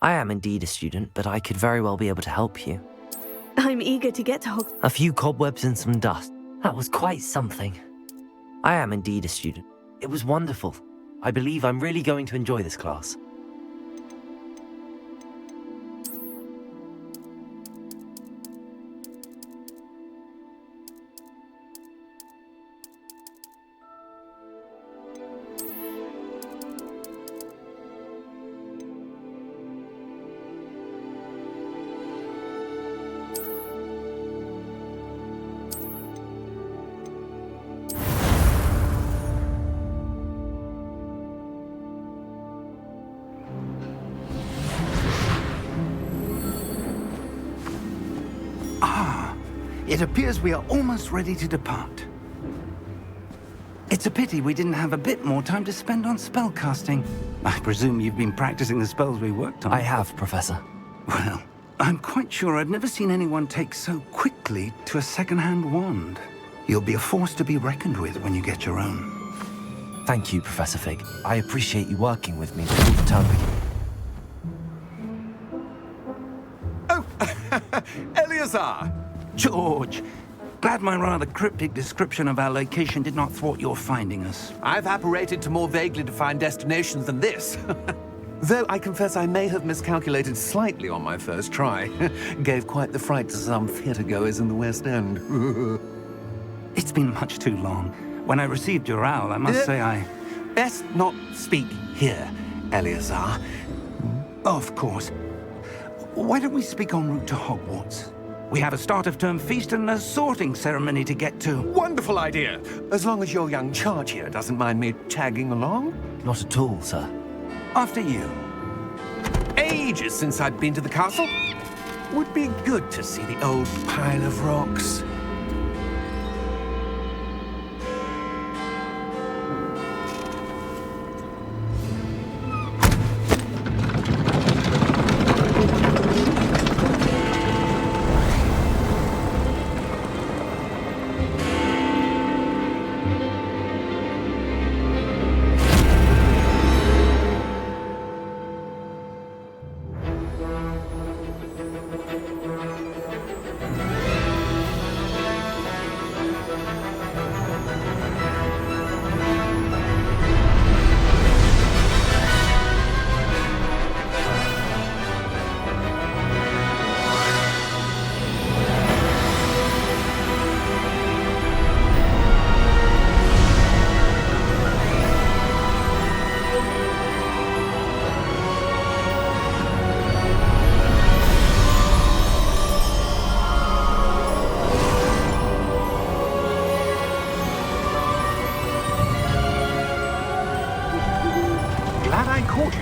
I am indeed a student, but I could very well be able to help you. I'm eager to get to Hogwarts. A few cobwebs and some dust. That was quite something. I am indeed a student. It was wonderful. I believe I'm really going to enjoy this class. It appears we are almost ready to depart. It's a pity we didn't have a bit more time to spend on spellcasting. I presume you've been practicing the spells we worked on. I have, Professor. Well, I'm quite sure I've never seen anyone take so quickly to a second-hand wand. You'll be a force to be reckoned with when you get your own. Thank you, Professor Fig. I appreciate you working with me before the term begins. Oh, Eleazar! George, glad my rather cryptic description of our location did not thwart your finding us. I've apparated to more vaguely defined destinations than this. Though I confess I may have miscalculated slightly on my first try. Gave quite the fright to some theatre-goers in the West End. It's been much too long. When I received your owl, I must say I... Best not speak here, Eleazar. Of course. Why don't we speak en route to Hogwarts? We have a start-of-term feast and a sorting ceremony to get to. Wonderful idea! As long as your young charge here doesn't mind me tagging along. Not at all, sir. After you. Ages since I'd been to the castle. Would be good to see the old pile of rocks.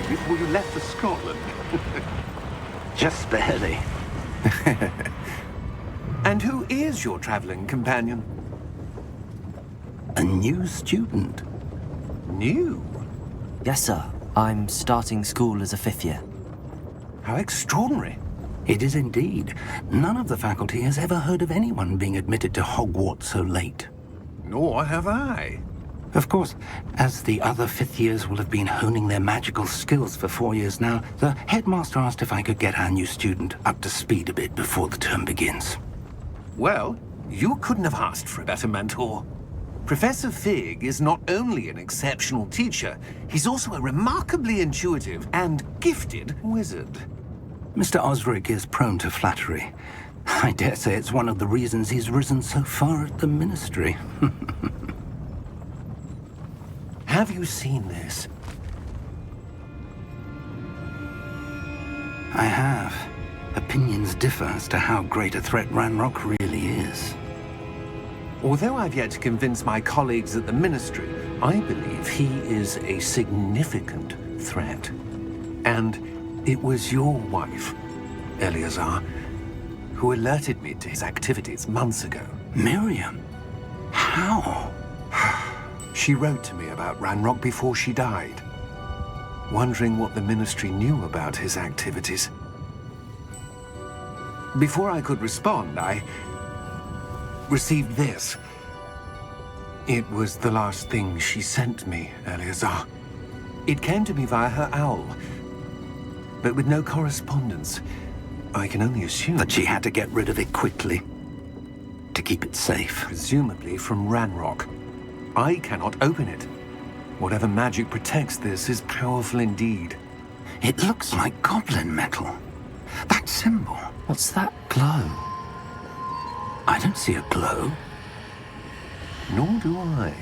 Before you left for Scotland. Just barely. And who is your traveling companion? A new student. New? Yes, sir. I'm starting school as a 5th year. How extraordinary. It is indeed. None of the faculty has ever heard of anyone being admitted to Hogwarts so late. Nor have I. Of course, as the other 5th years will have been honing their magical skills for 4 years now, the headmaster asked if I could get our new student up to speed a bit before the term begins. Well, you couldn't have asked for a better mentor. Professor Fig is not only an exceptional teacher, he's also a remarkably intuitive and gifted wizard. Mr. Osric is prone to flattery. I dare say it's one of the reasons he's risen so far at the Ministry. Have you seen this? I have. Opinions differ as to how great a threat Ranrock really is. Although I've yet to convince my colleagues at the Ministry, I believe he is a significant threat. And it was your wife, Eleazar, who alerted me to his activities months ago. Miriam? How? She wrote to me about Ranrock before she died, wondering what the Ministry knew about his activities. Before I could respond, I received this. It was the last thing she sent me, Eleazar. It came to me via her owl. but with no correspondence. I can only assume That she had to get rid of it quickly to keep it safe. presumably from Ranrock. I cannot open it. Whatever magic protects this is powerful indeed. It looks like goblin metal. That symbol. What's that glow? I don't see a glow. Nor do I.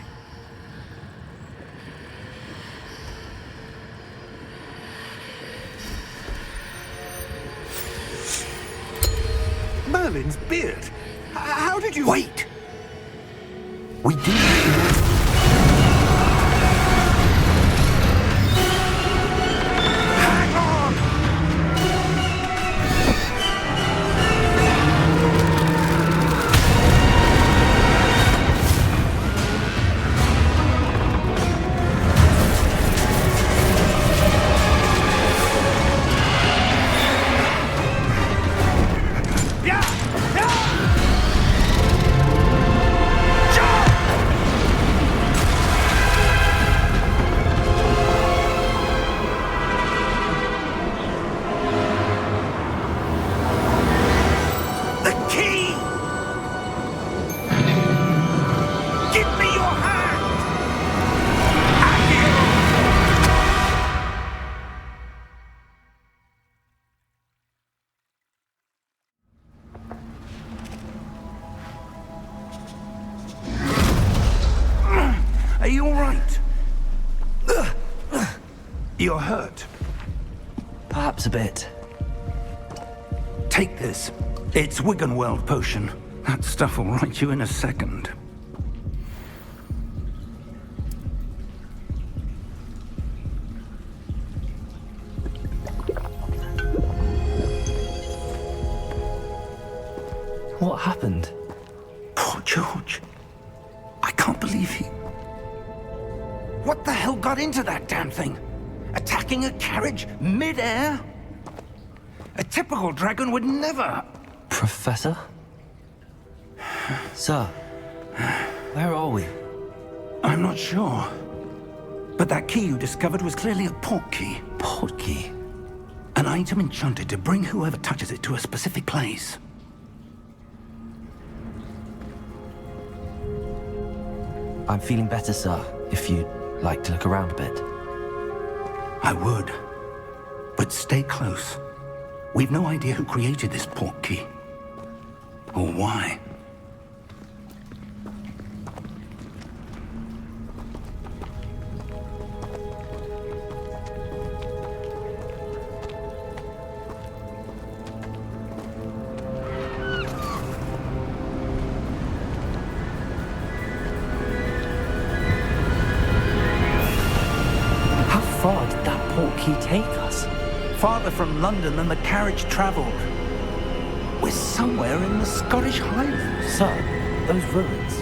Merlin's beard. How did you... Wait! We do. Hang on! Yeah! Yeah! The key! Give me your hand! Are you all right? You're hurt. Perhaps a bit. Take this. It's Wiggenweld potion. That stuff will right you in a second. What happened? Poor George. I can't believe he... What the hell got into that damn thing? Attacking a carriage mid-air? A typical dragon would never... Professor? Sir, where are we? I'm not sure. But that key you discovered was clearly a port key. Port key? An item enchanted to bring whoever touches it to a specific place. I'm feeling better, sir, if you'd like to look around a bit. I would. But stay close. We've no idea who created this port key. Or why. How far did that port key take us? Farther from London than the carriage travelled. We're somewhere in the Scottish Highlands. Sir, those ruins.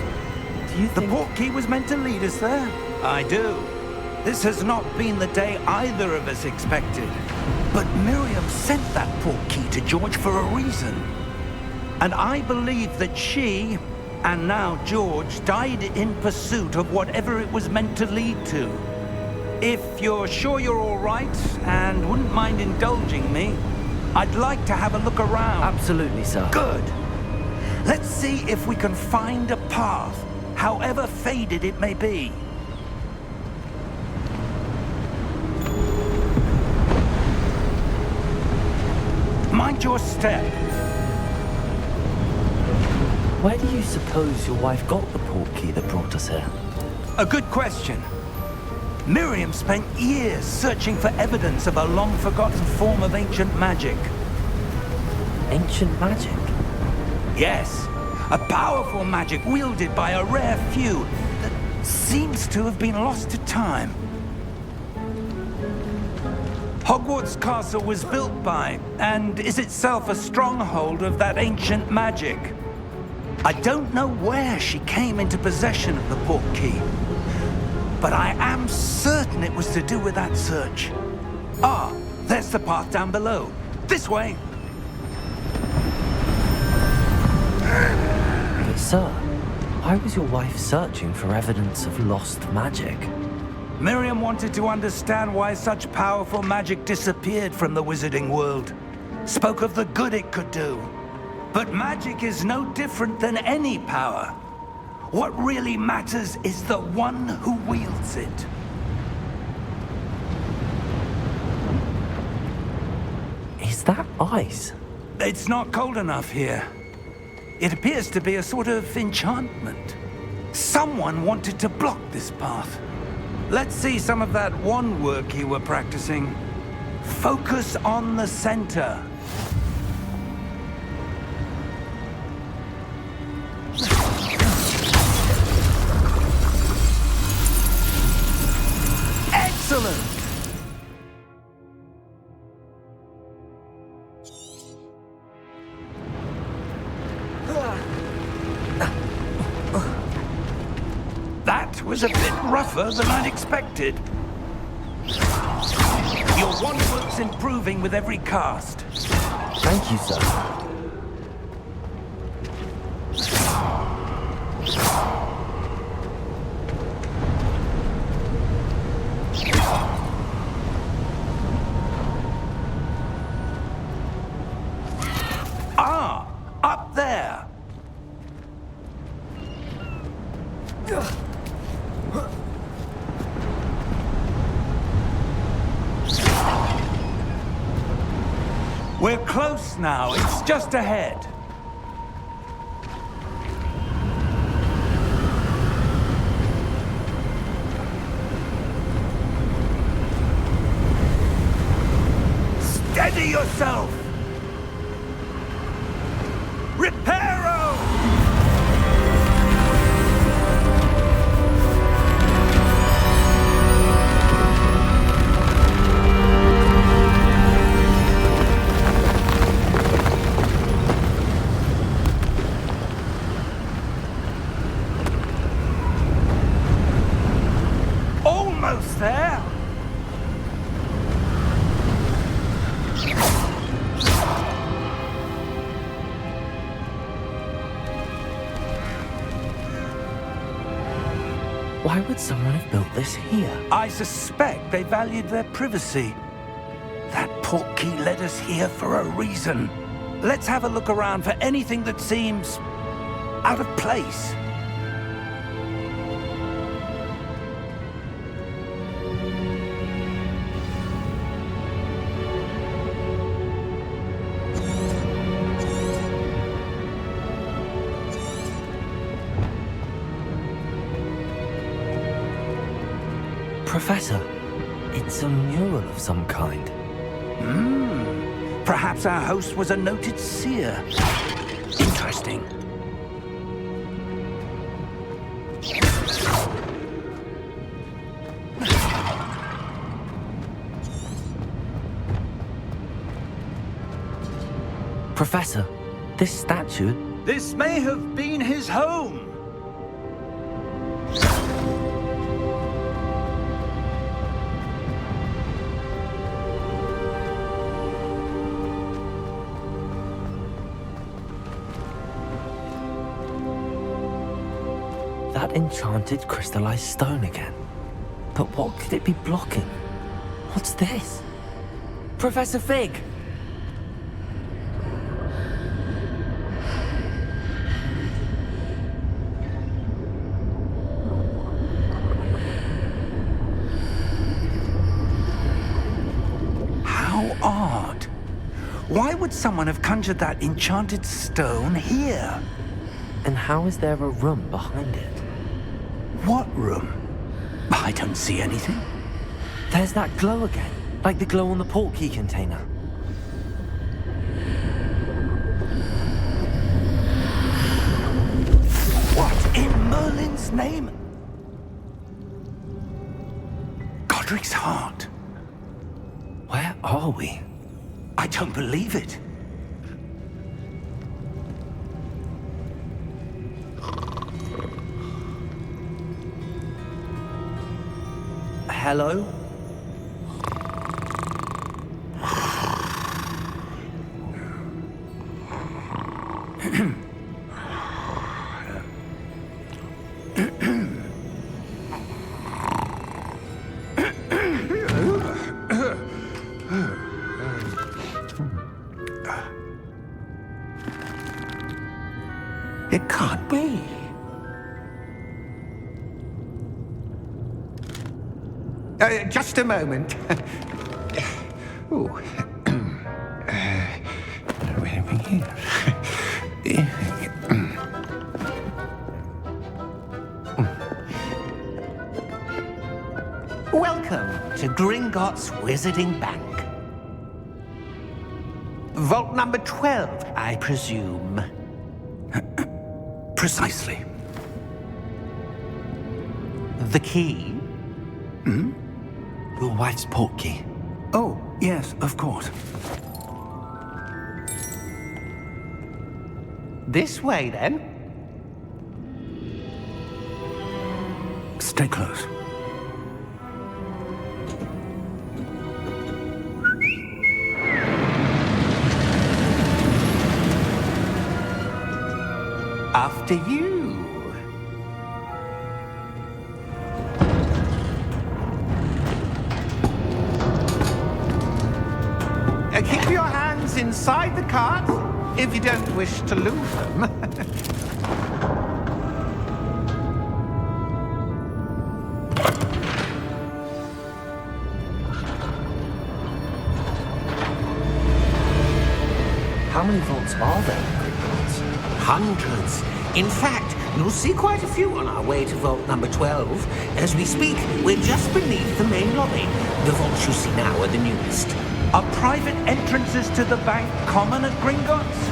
Do you The think... port key was meant to lead us there? I do. This has not been the day either of us expected. But Miriam sent that port key to George for a reason. And I believe that she, and now George, died in pursuit of whatever it was meant to lead to. If you're sure you're all right and wouldn't mind indulging me, I'd like to have a look around. Absolutely, sir. Good. Let's see if we can find a path, however faded it may be. Mind your step. Where do you suppose your wife got the port key that brought us here? A good question. Miriam spent years searching for evidence of a long-forgotten form of ancient magic. Ancient magic? Yes, a powerful magic wielded by a rare few that seems to have been lost to time. Hogwarts Castle was built by, and is itself a stronghold of that ancient magic. I don't know where she came into possession of the port key, but I am certain it was to do with that search. Ah, there's the path down below. This way. But sir, why was your wife searching for evidence of lost magic? Miriam wanted to understand why such powerful magic disappeared from the wizarding world. Spoke of the good it could do. But magic is no different than any power. What really matters is the one who wields it. Is that ice? It's not cold enough here. It appears to be a sort of enchantment. Someone wanted to block this path. Let's see some of that wand work you were practicing. Focus on the center. Excellent! That was a bit rougher than I'd expected. Your wand work's improving with every cast. Thank you, sir. Ah, up there. We're close now. It's just ahead. Steady yourself! Reparo! Almost there! Why would someone have built this here? I suspect they valued their privacy. That portkey led us here for a reason. Let's have a look around for anything that seems out of place. Professor, it's a mural of some kind. Perhaps our host was a noted seer. Interesting. Professor, this statue... This may have been his home. That enchanted crystallized stone again. But what could it be blocking? What's this? Professor Fig! How odd. Why would someone have conjured that enchanted stone here? And how is there a room behind it? What room? I don't see anything. There's that glow again, like the glow on the portkey container. What in Merlin's name? Godric's heart. Where are we? I don't believe it. Hello? It can't be. Just a moment. Ooh. Wait a minute. Welcome to Gringotts Wizarding Bank. Vault number 12, I presume. Precisely. The key? Your wife's portkey. Oh, yes, of course. This way, then. Stay close. After you. Keep your hands inside the cart if you don't wish to lose them. How many vaults are there in Gringotts? Hundreds. In fact, you'll see quite a few on our way to vault number 12. As we speak, we're just beneath the main lobby. The vaults you see now are the newest. Are private entrances to the bank common at Gringotts?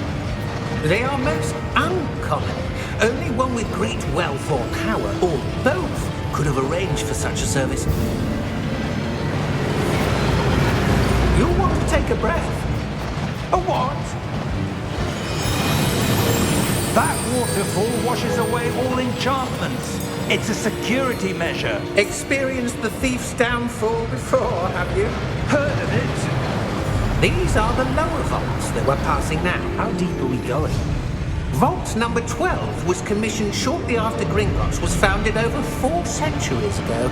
They are most uncommon. Only one with great wealth or power, or both, could have arranged for such a service. You'll want to take a breath. A what? That waterfall washes away all enchantments. It's a security measure. Experienced the thief's downfall before, have you? Heard of it? These are the lower vaults that we're passing now. How deep are we going? Vault number 12 was commissioned shortly after Gringotts was founded over 4 centuries ago.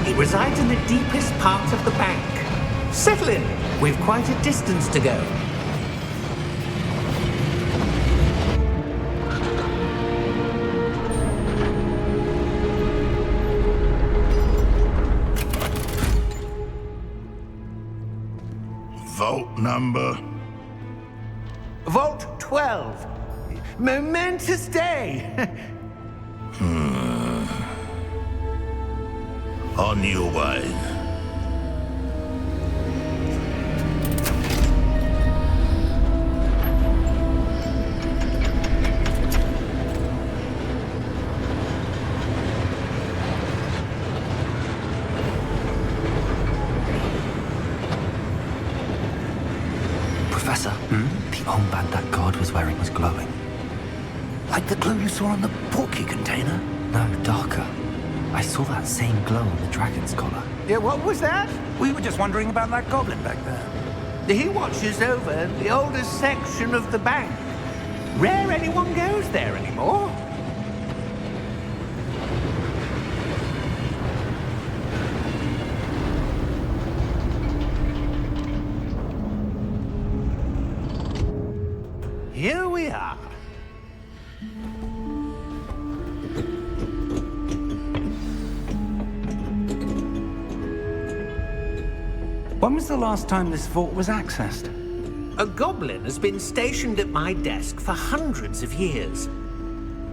It resides in the deepest part of the bank. Settle in. We've quite a distance to go. Vault number? Vault 12. Momentous day. On your way. Professor, the armband that guard was wearing was glowing. Like the glow you saw on the portkey container? No, darker. I saw that same glow on the dragon's collar. Yeah, what was that? We were just wondering about that goblin back there. He watches over the oldest section of the bank. Rare anyone goes there anymore. Here we are. When was the last time this vault was accessed? A goblin has been stationed at my desk for hundreds of years.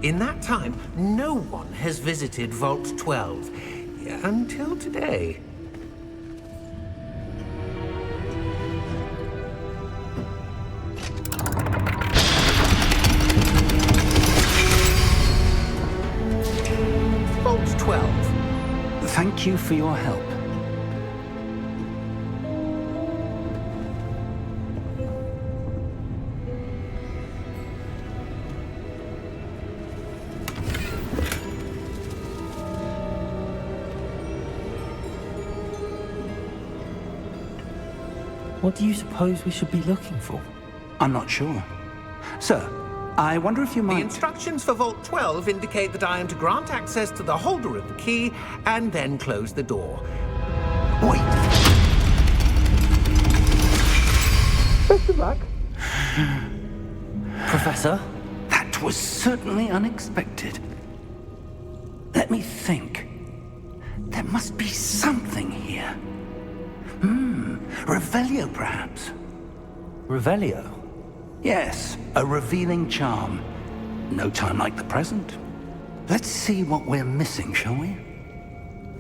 In that time, no one has visited Vault 12 until today. Vault 12. Thank you for your help. What do you suppose we should be looking for? I'm not sure. Sir, I wonder if you The might... instructions for Vault 12 indicate that I am to grant access to the holder of the key and then close the door. Wait! Best of luck. Professor? That was certainly unexpected. Let me think. There must be something here. Revelio, perhaps? Revelio? Yes, a revealing charm. No time like the present. Let's see what we're missing, shall we?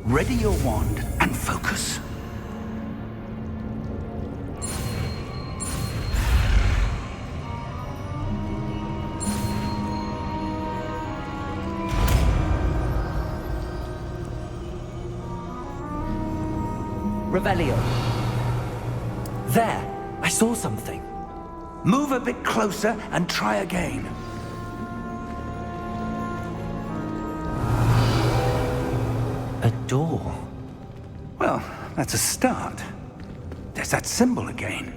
Ready your wand and focus. Revelio. There! I saw something. Move a bit closer and try again. A door. Well, that's a start. There's that symbol again.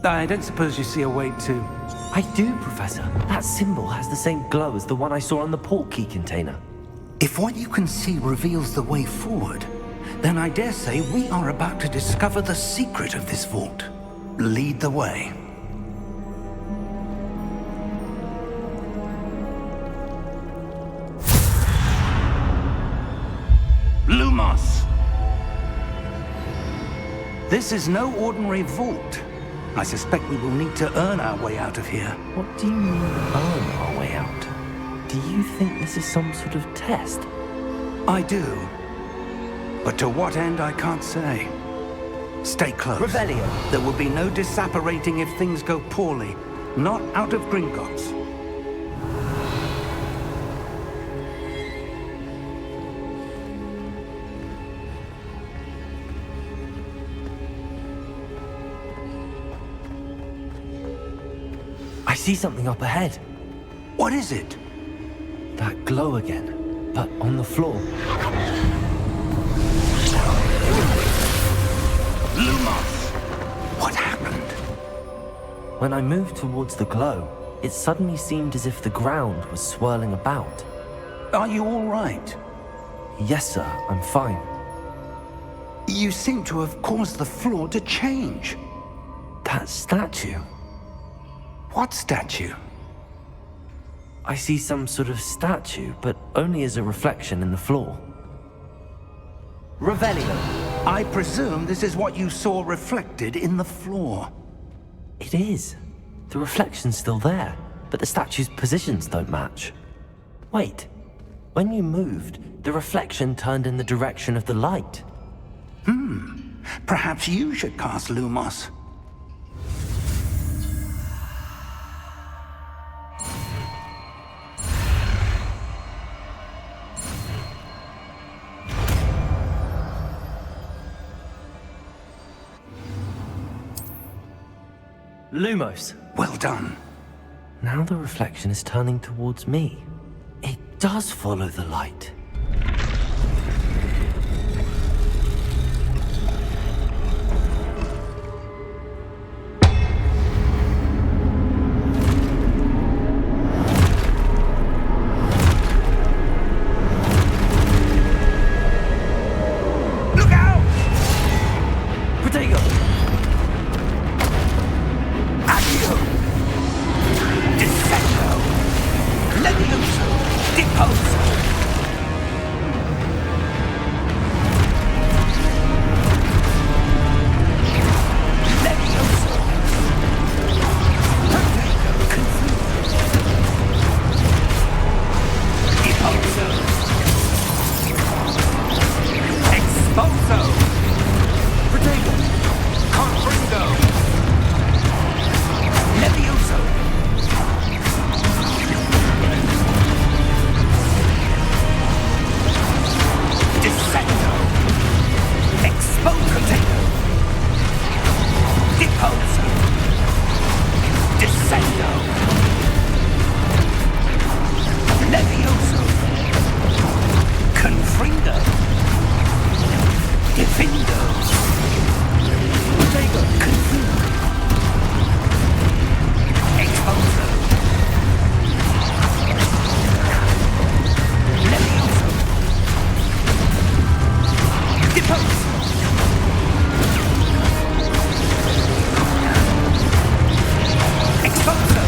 I don't suppose you see a way to... I do, Professor. That symbol has the same glow as the one I saw on the portkey container. If what you can see reveals the way forward, then I dare say we are about to discover the secret of this vault. Lead the way. Lumos! This is no ordinary vault. I suspect we will need to earn our way out of here. What do you mean, earn our way out? Do you think this is some sort of test? I do. But to what end, I can't say. Stay close. Revelio. There will be no disapparating if things go poorly. Not out of Gringotts. I see something up ahead. What is it? That glow again, but on the floor. Lumos! What happened? When I moved towards the glow, it suddenly seemed as if the ground was swirling about. Are you all right? Yes, sir, I'm fine. You seem to have caused the floor to change. That statue. What statue? I see some sort of statue, but only as a reflection in the floor. Revelio. I presume this is what you saw reflected in the floor. It is. The reflection's still there, but the statue's positions don't match. Wait. When you moved, the reflection turned in the direction of the light. Perhaps you should cast Lumos. Lumos. Well done. Now the reflection is turning towards me. It does follow the light. Look out! Protego! Accio! Descendo! Levioso! Deposo! Levioso! Protego! Confuso! Deposo! Exposo! Protego! Confringo! Levioso! Descendo! Expocatedo! Deposo! Descendo! Levioso! Confringo! Defindo! Protego! Confundo! Exposo! Levioso! Deposo! Exposo!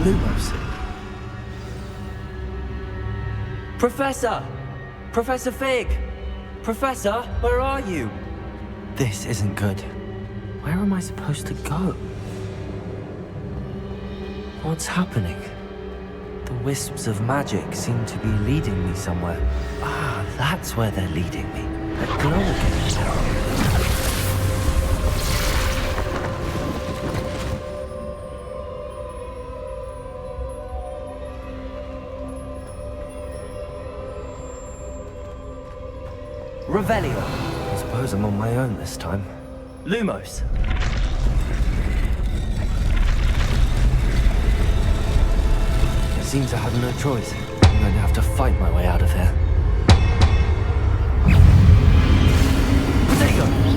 Lumos. Professor! Professor Fig! Professor, where are you? This isn't good. Where am I supposed to go? What's happening? The wisps of magic seem to be leading me somewhere. Ah, that's where they're leading me. That glow again. Revelio. I suppose I'm on my own this time. Lumos. It seems I have no choice. I'm going to have to fight my way out of here. Potato!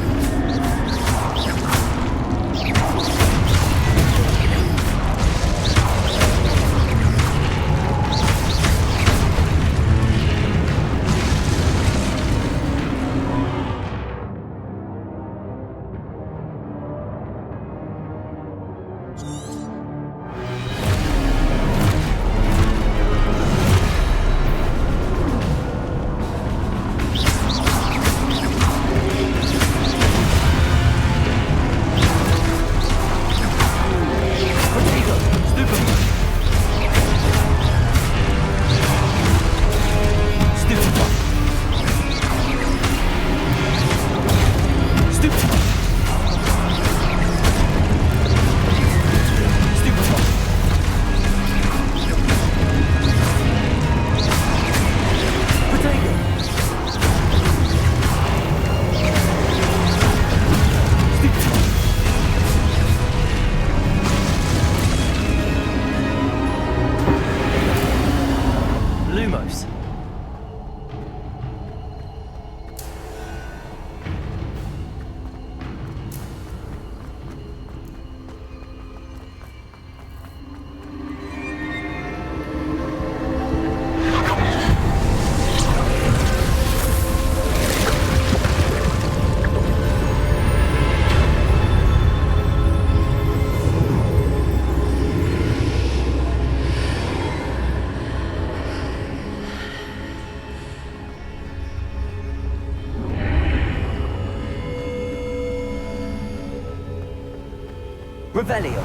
Revelio.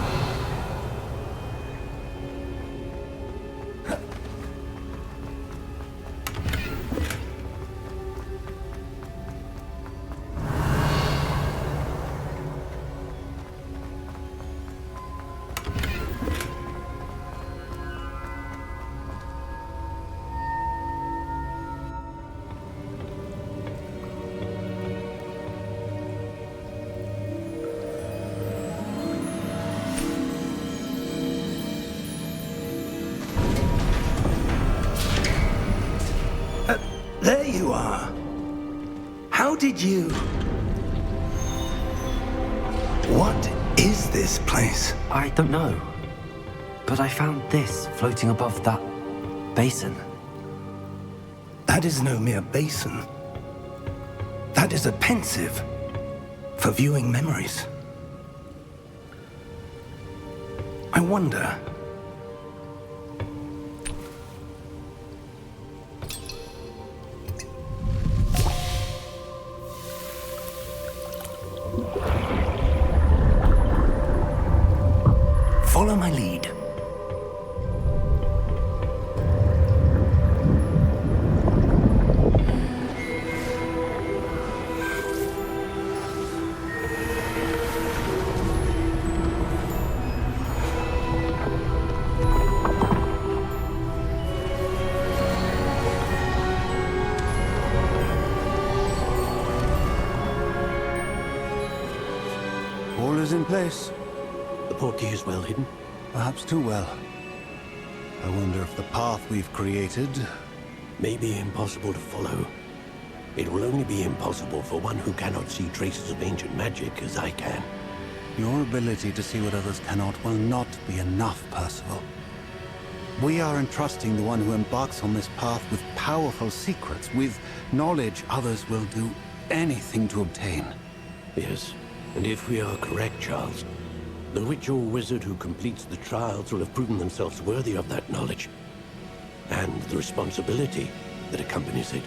There you are. How did you... What is this place? I don't know. But I found this floating above that basin. That is no mere basin. That is a pensive for viewing memories. I wonder... Follow my lead. All is in place. The portkey is well hidden. Perhaps too well. I wonder if the path we've created... May be impossible to follow. It will only be impossible for one who cannot see traces of ancient magic as I can. Your ability to see what others cannot will not be enough, Percival. We are entrusting the one who embarks on this path with powerful secrets, with knowledge others will do anything to obtain. Yes, and if we are correct, Charles, The witch or wizard who completes the trials will have proven themselves worthy of that knowledge. And the responsibility that accompanies it.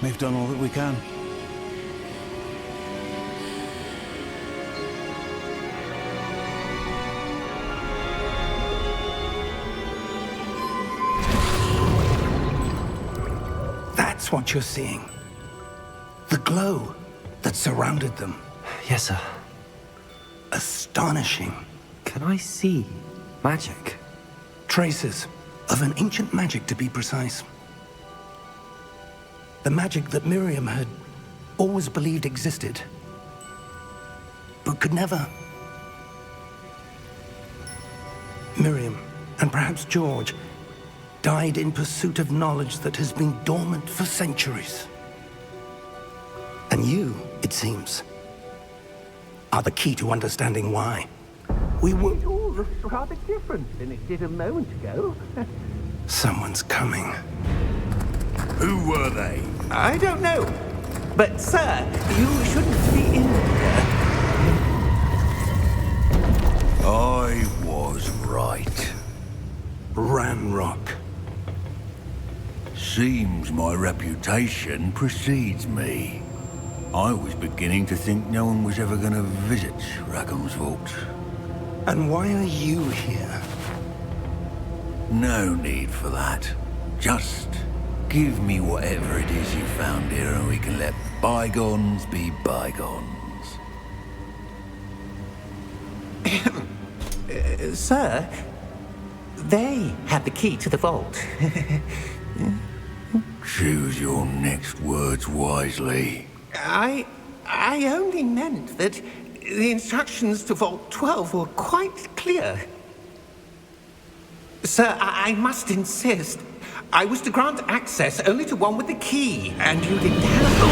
We've done all that we can. That's what you're seeing. The glow that surrounded them. Yes, sir. Astonishing. Can I see magic? Traces of an ancient magic, to be precise. The magic that Miriam had always believed existed, but could never. Miriam, and perhaps George, died in pursuit of knowledge that has been dormant for centuries. And you, it seems, are the key to understanding why. We were... It all looks rather different than it did a moment ago. Someone's coming. Who were they? I don't know. But, sir, you shouldn't be in here. I was right. Ranrock. Seems my reputation precedes me. I was beginning to think no one was ever going to visit Rackham's vault. And why are you here? No need for that. Just give me whatever it is you found here and we can let bygones be bygones. Sir, they had the key to the vault. Choose your next words wisely. I only meant that the instructions to Vault 12 were quite clear. Sir, I must insist. I was to grant access only to one with the key, and you didn't have...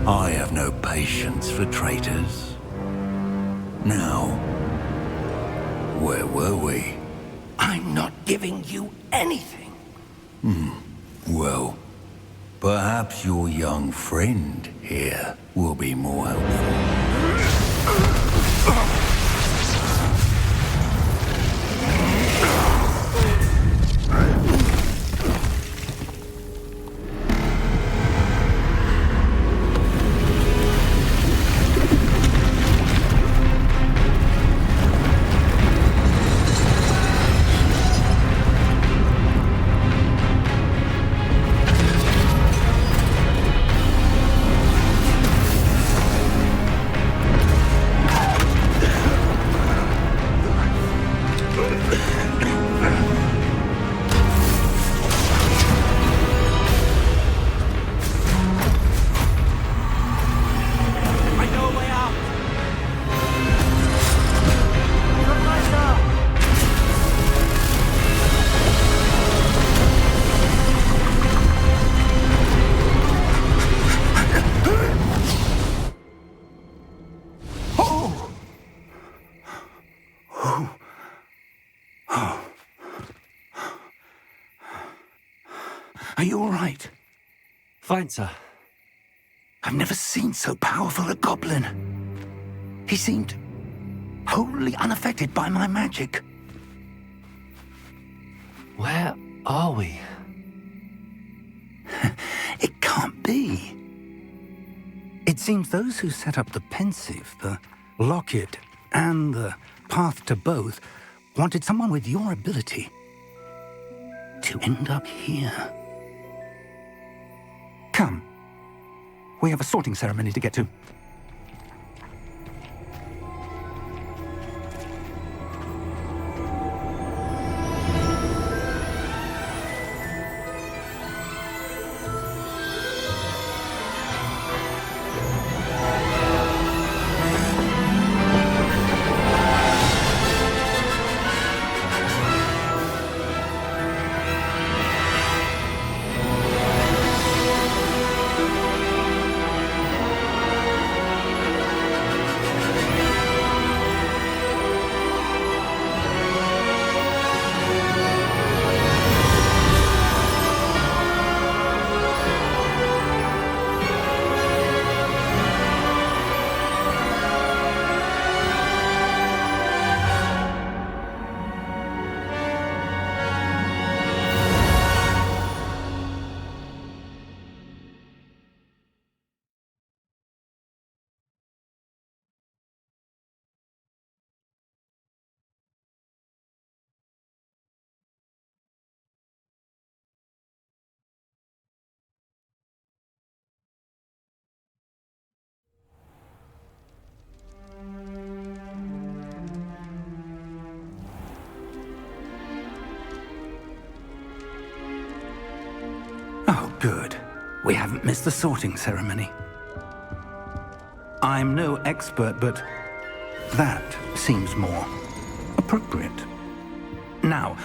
I have no patience for traitors. Now, where were we? I'm not giving you anything. Well, perhaps your young friend here will be more helpful. Are you all right? Fine, sir. I've never seen so powerful a goblin. He seemed wholly unaffected by my magic. Where are we? It can't be. It seems those who set up the pensive, the locket, and the path to both wanted someone with your ability to end up here. Come. We have a sorting ceremony to get to. We haven't missed the sorting ceremony. I'm no expert, but that seems more appropriate. Now,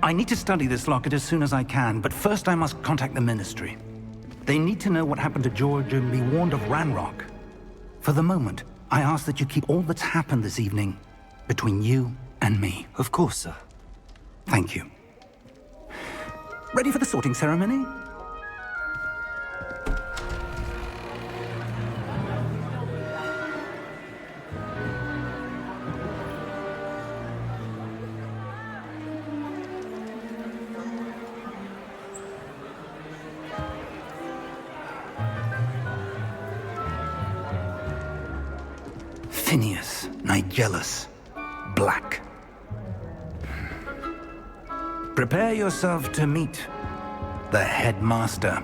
I need to study this locket as soon as I can, but first I must contact the Ministry. They need to know what happened to George and be warned of Ranrock. For the moment, I ask that you keep all that's happened this evening between you and me. Of course, sir. Thank you. Ready for the sorting ceremony? Phineas, Nigellus, Black. Prepare yourself to meet the headmaster.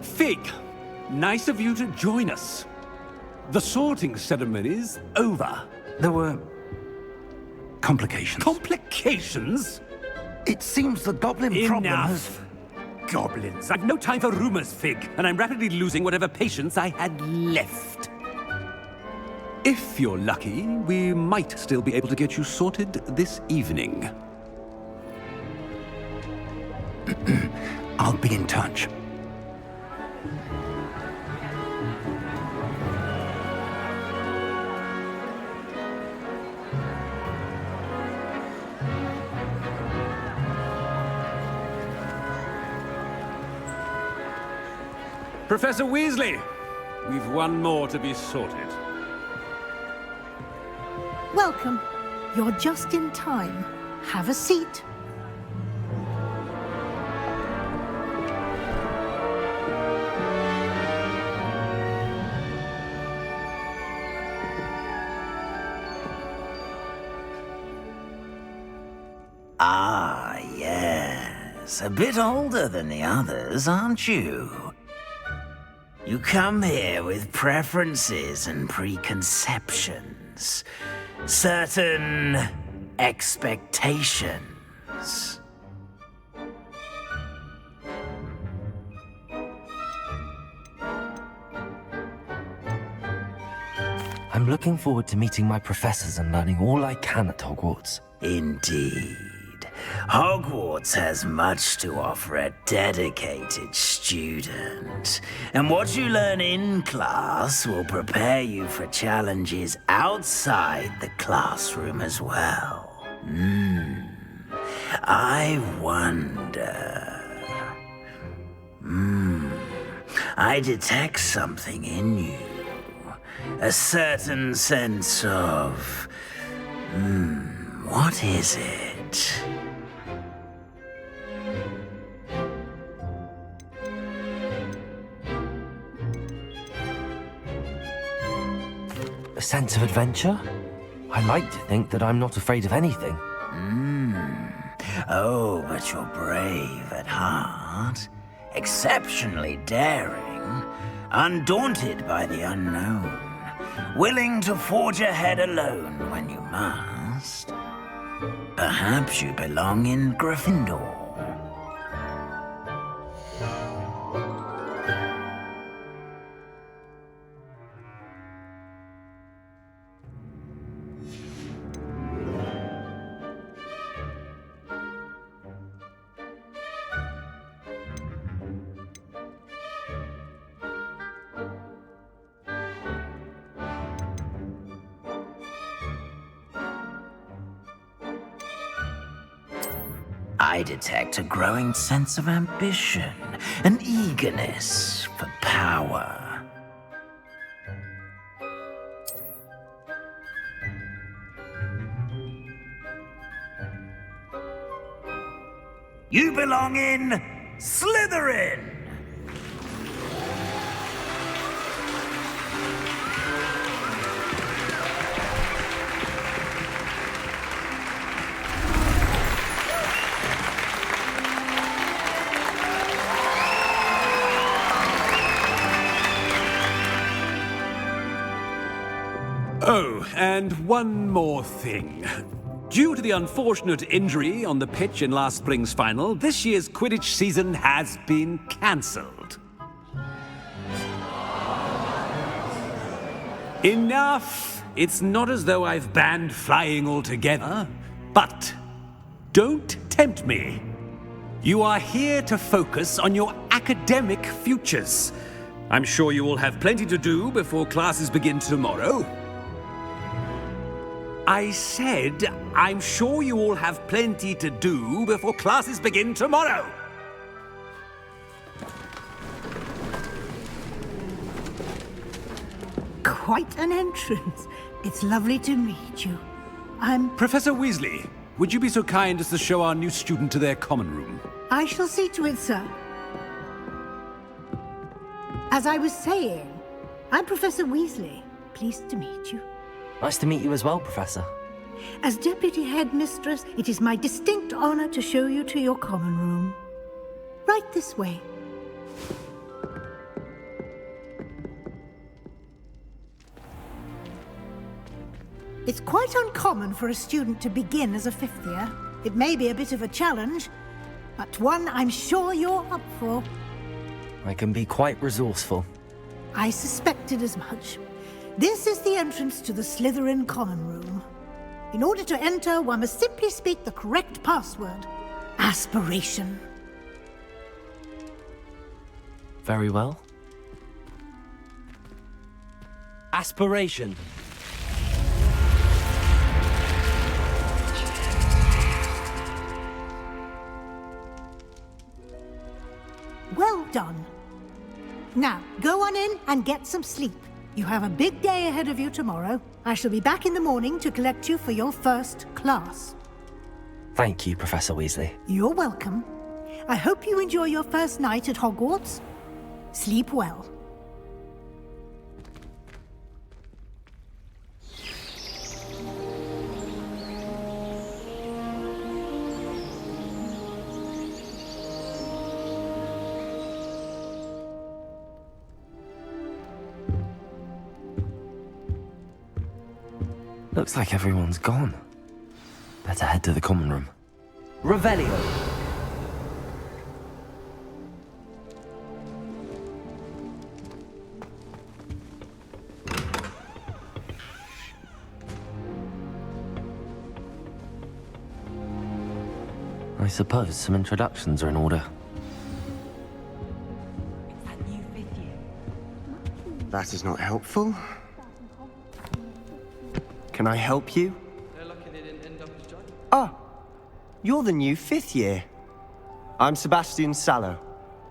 Fig, nice of you to join us. The sorting ceremony's over. There were complications. Complications? It seems the goblin problem has... Enough! Goblins. I've no time for rumors, Fig, and I'm rapidly losing whatever patience I had left. If you're lucky, we might still be able to get you sorted this evening. I'll be in touch. Professor Weasley, we've one more to be sorted. Welcome. You're just in time. Have a seat. Ah, yes. A bit older than the others, aren't you? You come here with preferences and preconceptions. Certain expectations. I'm looking forward to meeting my professors and learning all I can at Hogwarts. Indeed. Hogwarts has much to offer a dedicated student. And what you learn in class will prepare you for challenges outside the classroom as well. I wonder... I detect something in you. A certain sense of... what is it? A sense of adventure? I like to think that I'm not afraid of anything. Oh, but you're brave at heart. Exceptionally daring. Undaunted by the unknown. Willing to forge ahead alone when you must. Perhaps you belong in Gryffindor. I detect a growing sense of ambition, an eagerness for power. You belong in Slytherin! Oh, and one more thing. Due to the unfortunate injury on the pitch in last spring's final, this year's Quidditch season has been cancelled. Enough! It's not as though I've banned flying altogether, but don't tempt me. You are here to focus on your academic futures. I'm sure you will have plenty to do before classes begin tomorrow. I said, I'm sure you all have plenty to do before classes begin tomorrow. Quite an entrance. It's lovely to meet you. Professor Weasley, would you be so kind as to show our new student to their common room? I shall see to it, sir. As I was saying, I'm Professor Weasley. Pleased to meet you. Nice to meet you as well, Professor. As Deputy Headmistress, it is my distinct honor to show you to your common room. Right this way. It's quite uncommon for a student to begin as a fifth year. It may be a bit of a challenge, but one I'm sure you're up for. I can be quite resourceful. I suspected as much. This is the entrance to the Slytherin common room. In order to enter, one must simply speak the correct password. Aspiration. Very well. Aspiration. Well done. Now, go on in and get some sleep. You have a big day ahead of you tomorrow. I shall be back in the morning to collect you for your first class. Thank you, Professor Weasley. You're welcome. I hope you enjoy your first night at Hogwarts. Sleep well. Looks like everyone's gone. Better head to the common room. Revelio! I suppose some introductions are in order. That is not helpful. Can I help you? Ah, you're the new fifth year. I'm Sebastian Sallow.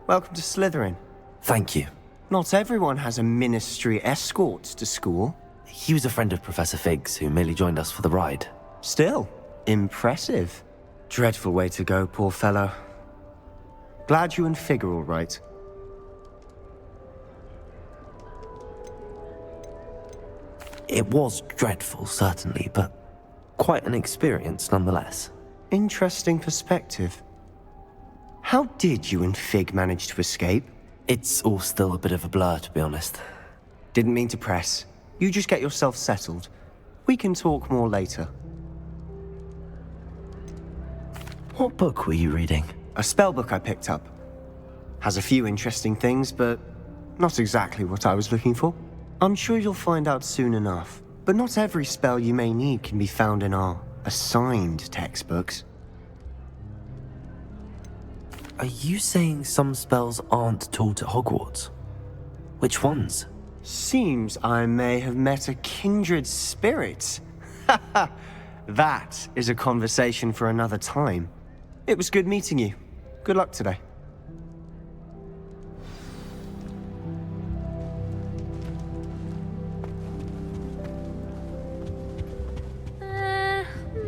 Welcome to Slytherin. Thank you. Not everyone has a ministry escort to school. He was a friend of Professor Fig's who merely joined us for the ride. Still, impressive. Dreadful way to go, poor fellow. Glad you and Fig are all right. It was dreadful, certainly, but quite an experience nonetheless. Interesting perspective. How did you and Fig manage to escape? It's all still a bit of a blur, to be honest. Didn't mean to press. You just get yourself settled. We can talk more later. What book were you reading? A spell book I picked up. Has a few interesting things, but not exactly what I was looking for. I'm sure you'll find out soon enough, but not every spell you may need can be found in our assigned textbooks. Are you saying some spells aren't taught at Hogwarts? Which ones? Seems I may have met a kindred spirit. That is a conversation for another time. It was good meeting you. Good luck today.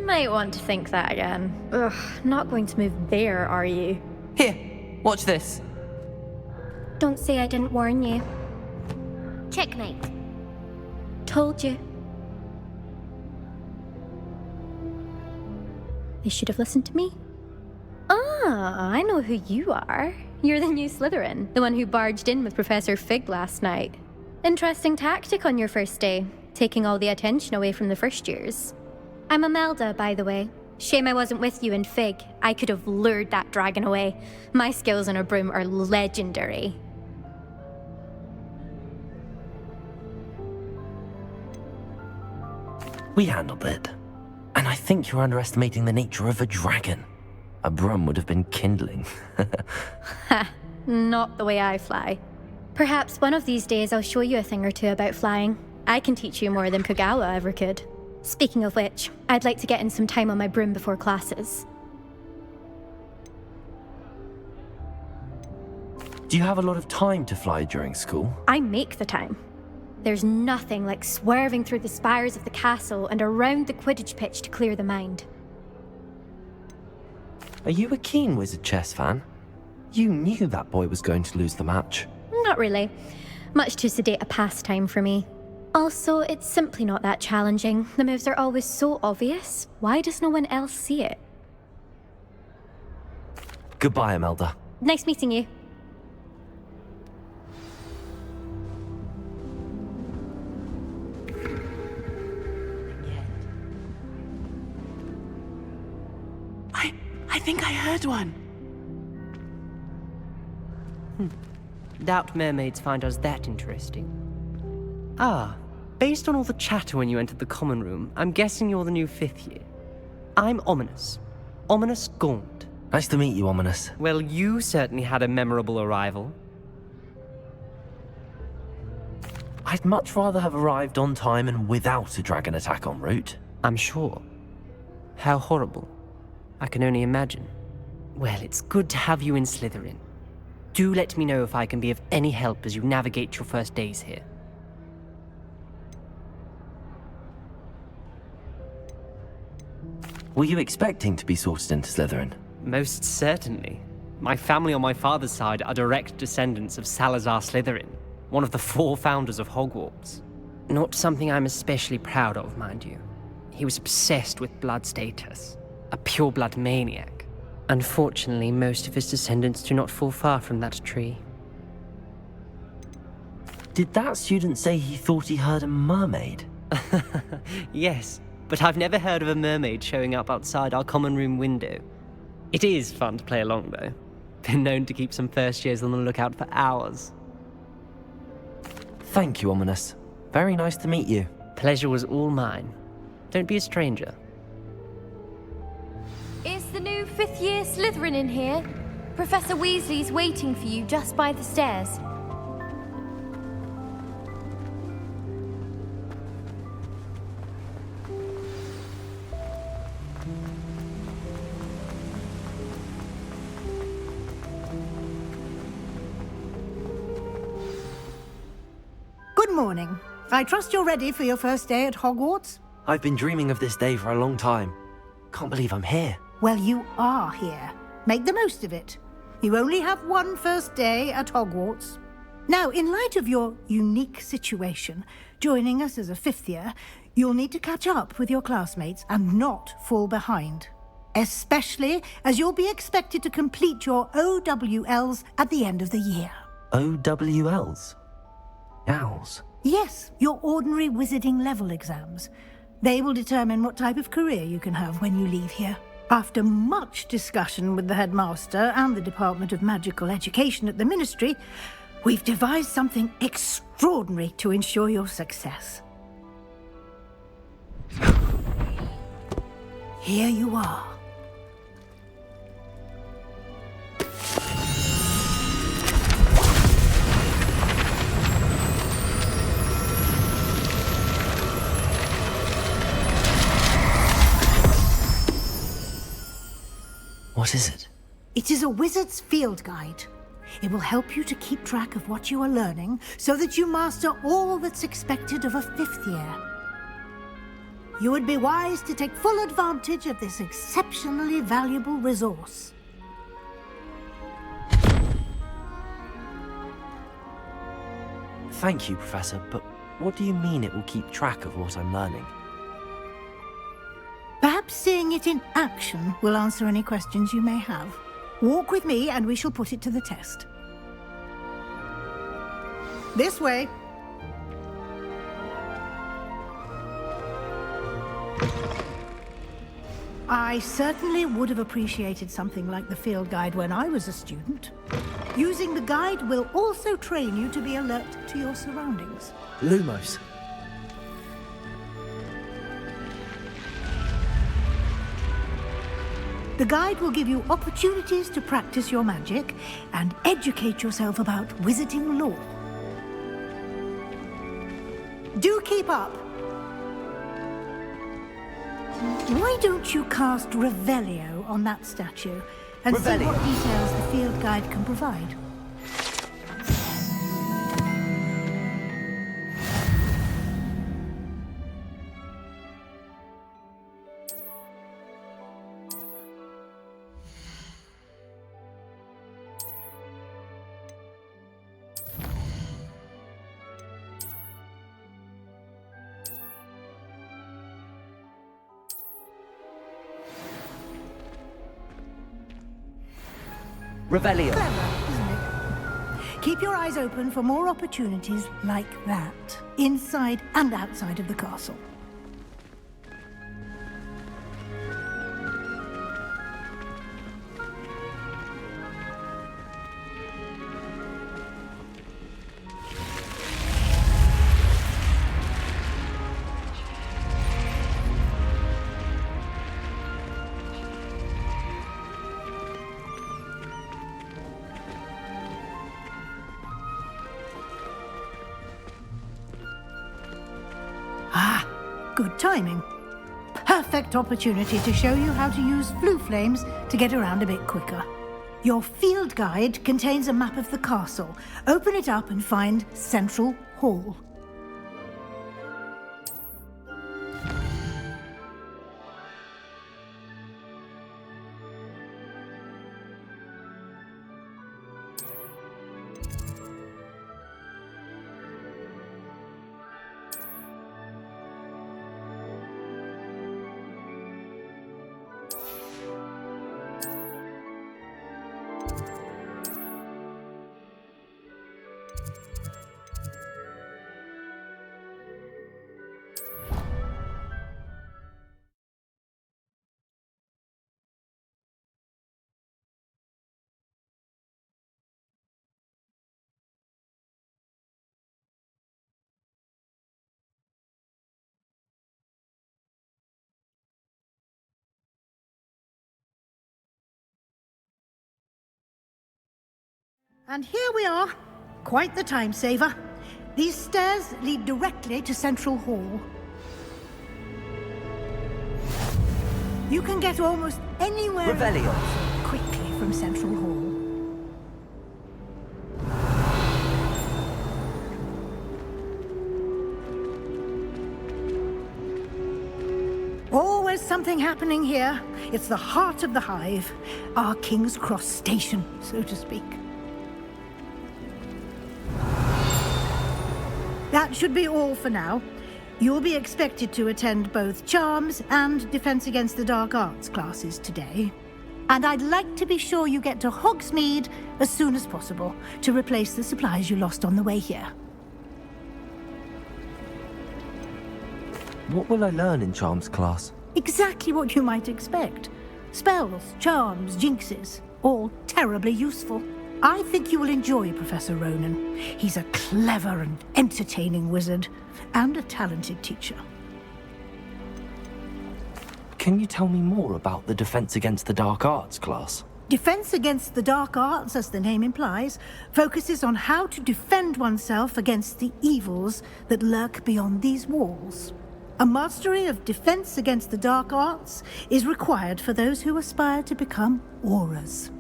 Might want to think that again. Ugh, not going to move there, are you? Here, watch this. Don't say I didn't warn you. Checkmate. Told you. They should have listened to me. Ah, I know who you are. You're the new Slytherin, the one who barged in with Professor Fig last night. Interesting tactic on your first day, taking all the attention away from the first years. I'm Imelda, by the way. Shame I wasn't with you in Fig. I could have lured that dragon away. My skills on a broom are legendary. We handled it. And I think you're underestimating the nature of a dragon. A broom would have been kindling. Ha, not the way I fly. Perhaps one of these days I'll show you a thing or two about flying. I can teach you more than Kogawa ever could. Speaking of which, I'd like to get in some time on my broom before classes. Do you have a lot of time to fly during school? I make the time. There's nothing like swerving through the spires of the castle and around the Quidditch pitch to clear the mind. Are you a keen Wizard chess fan? You knew that boy was going to lose the match. Not really. Much too sedate a pastime for me. Also, it's simply not that challenging. The moves are always so obvious. Why does no one else see it? Goodbye, Imelda. Nice meeting you. I think I heard one. Doubt mermaids find us that interesting. Ah, based on all the chatter when you entered the common room, I'm guessing you're the new 5th year. I'm Ominous. Ominous Gaunt. Nice to meet you, Ominous. Well, you certainly had a memorable arrival. I'd much rather have arrived on time and without a dragon attack en route. I'm sure. How horrible. I can only imagine. Well, it's good to have you in Slytherin. Do let me know if I can be of any help as you navigate your first days here. Were you expecting to be sorted into Slytherin? Most certainly. My family on my father's side are direct descendants of Salazar Slytherin, one of the 4 founders of Hogwarts. Not something I'm especially proud of, mind you. He was obsessed with blood status. A pure-blood maniac. Unfortunately, most of his descendants do not fall far from that tree. Did that student say he thought he heard a mermaid? Yes, but I've never heard of a mermaid showing up outside our common room window. It is fun to play along, though. Been known to keep some first years on the lookout for hours. Thank you, Ominous. Very nice to meet you. Pleasure was all mine. Don't be a stranger. Is the new 5th year Slytherin in here? Professor Weasley's waiting for you just by the stairs. Good morning. I trust you're ready for your first day at Hogwarts? I've been dreaming of this day for a long time. Can't believe I'm here. Well, you are here. Make the most of it. You only have one first day at Hogwarts. Now, in light of your unique situation, joining us as a 5th year, you'll need to catch up with your classmates and not fall behind. Especially as you'll be expected to complete your OWLs at the end of the year. OWLs? Owls? Yes, your ordinary wizarding level exams. They will determine what type of career you can have when you leave here. After much discussion with the headmaster and the Department of Magical Education at the Ministry, we've devised something extraordinary to ensure your success. Here you are. What is it? It is a wizard's field guide. It will help you to keep track of what you are learning so that you master all that's expected of a 5th year. You would be wise to take full advantage of this exceptionally valuable resource. Thank you, Professor, but what do you mean it will keep track of what I'm learning? Perhaps seeing it in action will answer any questions you may have. Walk with me and we shall put it to the test. This way. I certainly would have appreciated something like the field guide when I was a student. Using the guide will also train you to be alert to your surroundings. Lumos. The guide will give you opportunities to practice your magic and educate yourself about wizarding lore. Do keep up! Why don't you cast Revelio on that statue and see what details the field guide can provide? Revelio. Clever, isn't it? Keep your eyes open for more opportunities like that, inside and outside of the castle. Good timing. Perfect opportunity to show you how to use flue flames to get around a bit quicker. Your field guide contains a map of the castle. Open it up and find Central Hall. And here we are. Quite the time saver. These stairs lead directly to Central Hall. You can get almost anywhere quickly from Central Hall. Always something happening here. It's the heart of the hive. Our King's Cross station, so to speak. That should be all for now. You'll be expected to attend both Charms and Defense Against the Dark Arts classes today. And I'd like to be sure you get to Hogsmeade as soon as possible to replace the supplies you lost on the way here. What will I learn in Charms class? Exactly what you might expect. Spells, charms, jinxes, all terribly useful. I think you will enjoy Professor Ronan. He's a clever and entertaining wizard, and a talented teacher. Can you tell me more about the Defense Against the Dark Arts class? Defense Against the Dark Arts, as the name implies, focuses on how to defend oneself against the evils that lurk beyond these walls. A mastery of Defense Against the Dark Arts is required for those who aspire to become auras.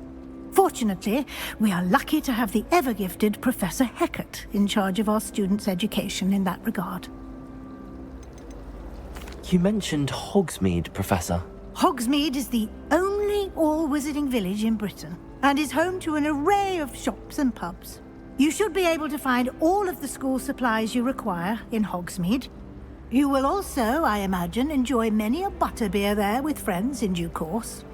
Fortunately, we are lucky to have the ever-gifted Professor Hecat in charge of our students' education in that regard. You mentioned Hogsmeade, Professor. Hogsmeade is the only all-wizarding village in Britain, and is home to an array of shops and pubs. You should be able to find all of the school supplies you require in Hogsmeade. You will also, I imagine, enjoy many a butterbeer there with friends in due course.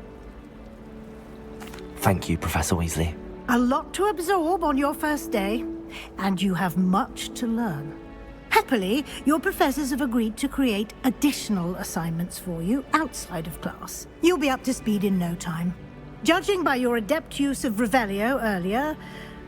Thank you, Professor Weasley. A lot to absorb on your first day, and you have much to learn. Heck, Happily, your professors have agreed to create additional assignments for you outside of class. You'll be up to speed in no time. Judging by your adept use of Revelio earlier,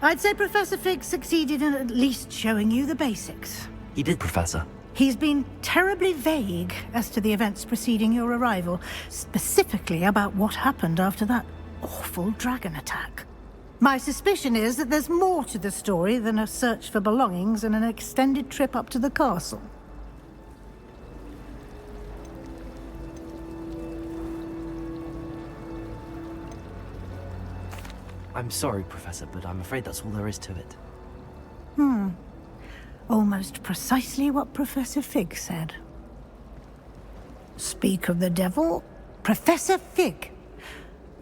I'd say Professor Fig succeeded in at least showing you the basics. He did, Professor. He's been terribly vague as to the events preceding your arrival, specifically about what happened after that awful dragon attack. My suspicion is that there's more to the story than a search for belongings and an extended trip up to the castle. I'm sorry, Professor, but I'm afraid that's all there is to it. Almost precisely what Professor Fig said. Speak of the devil, Professor Fig.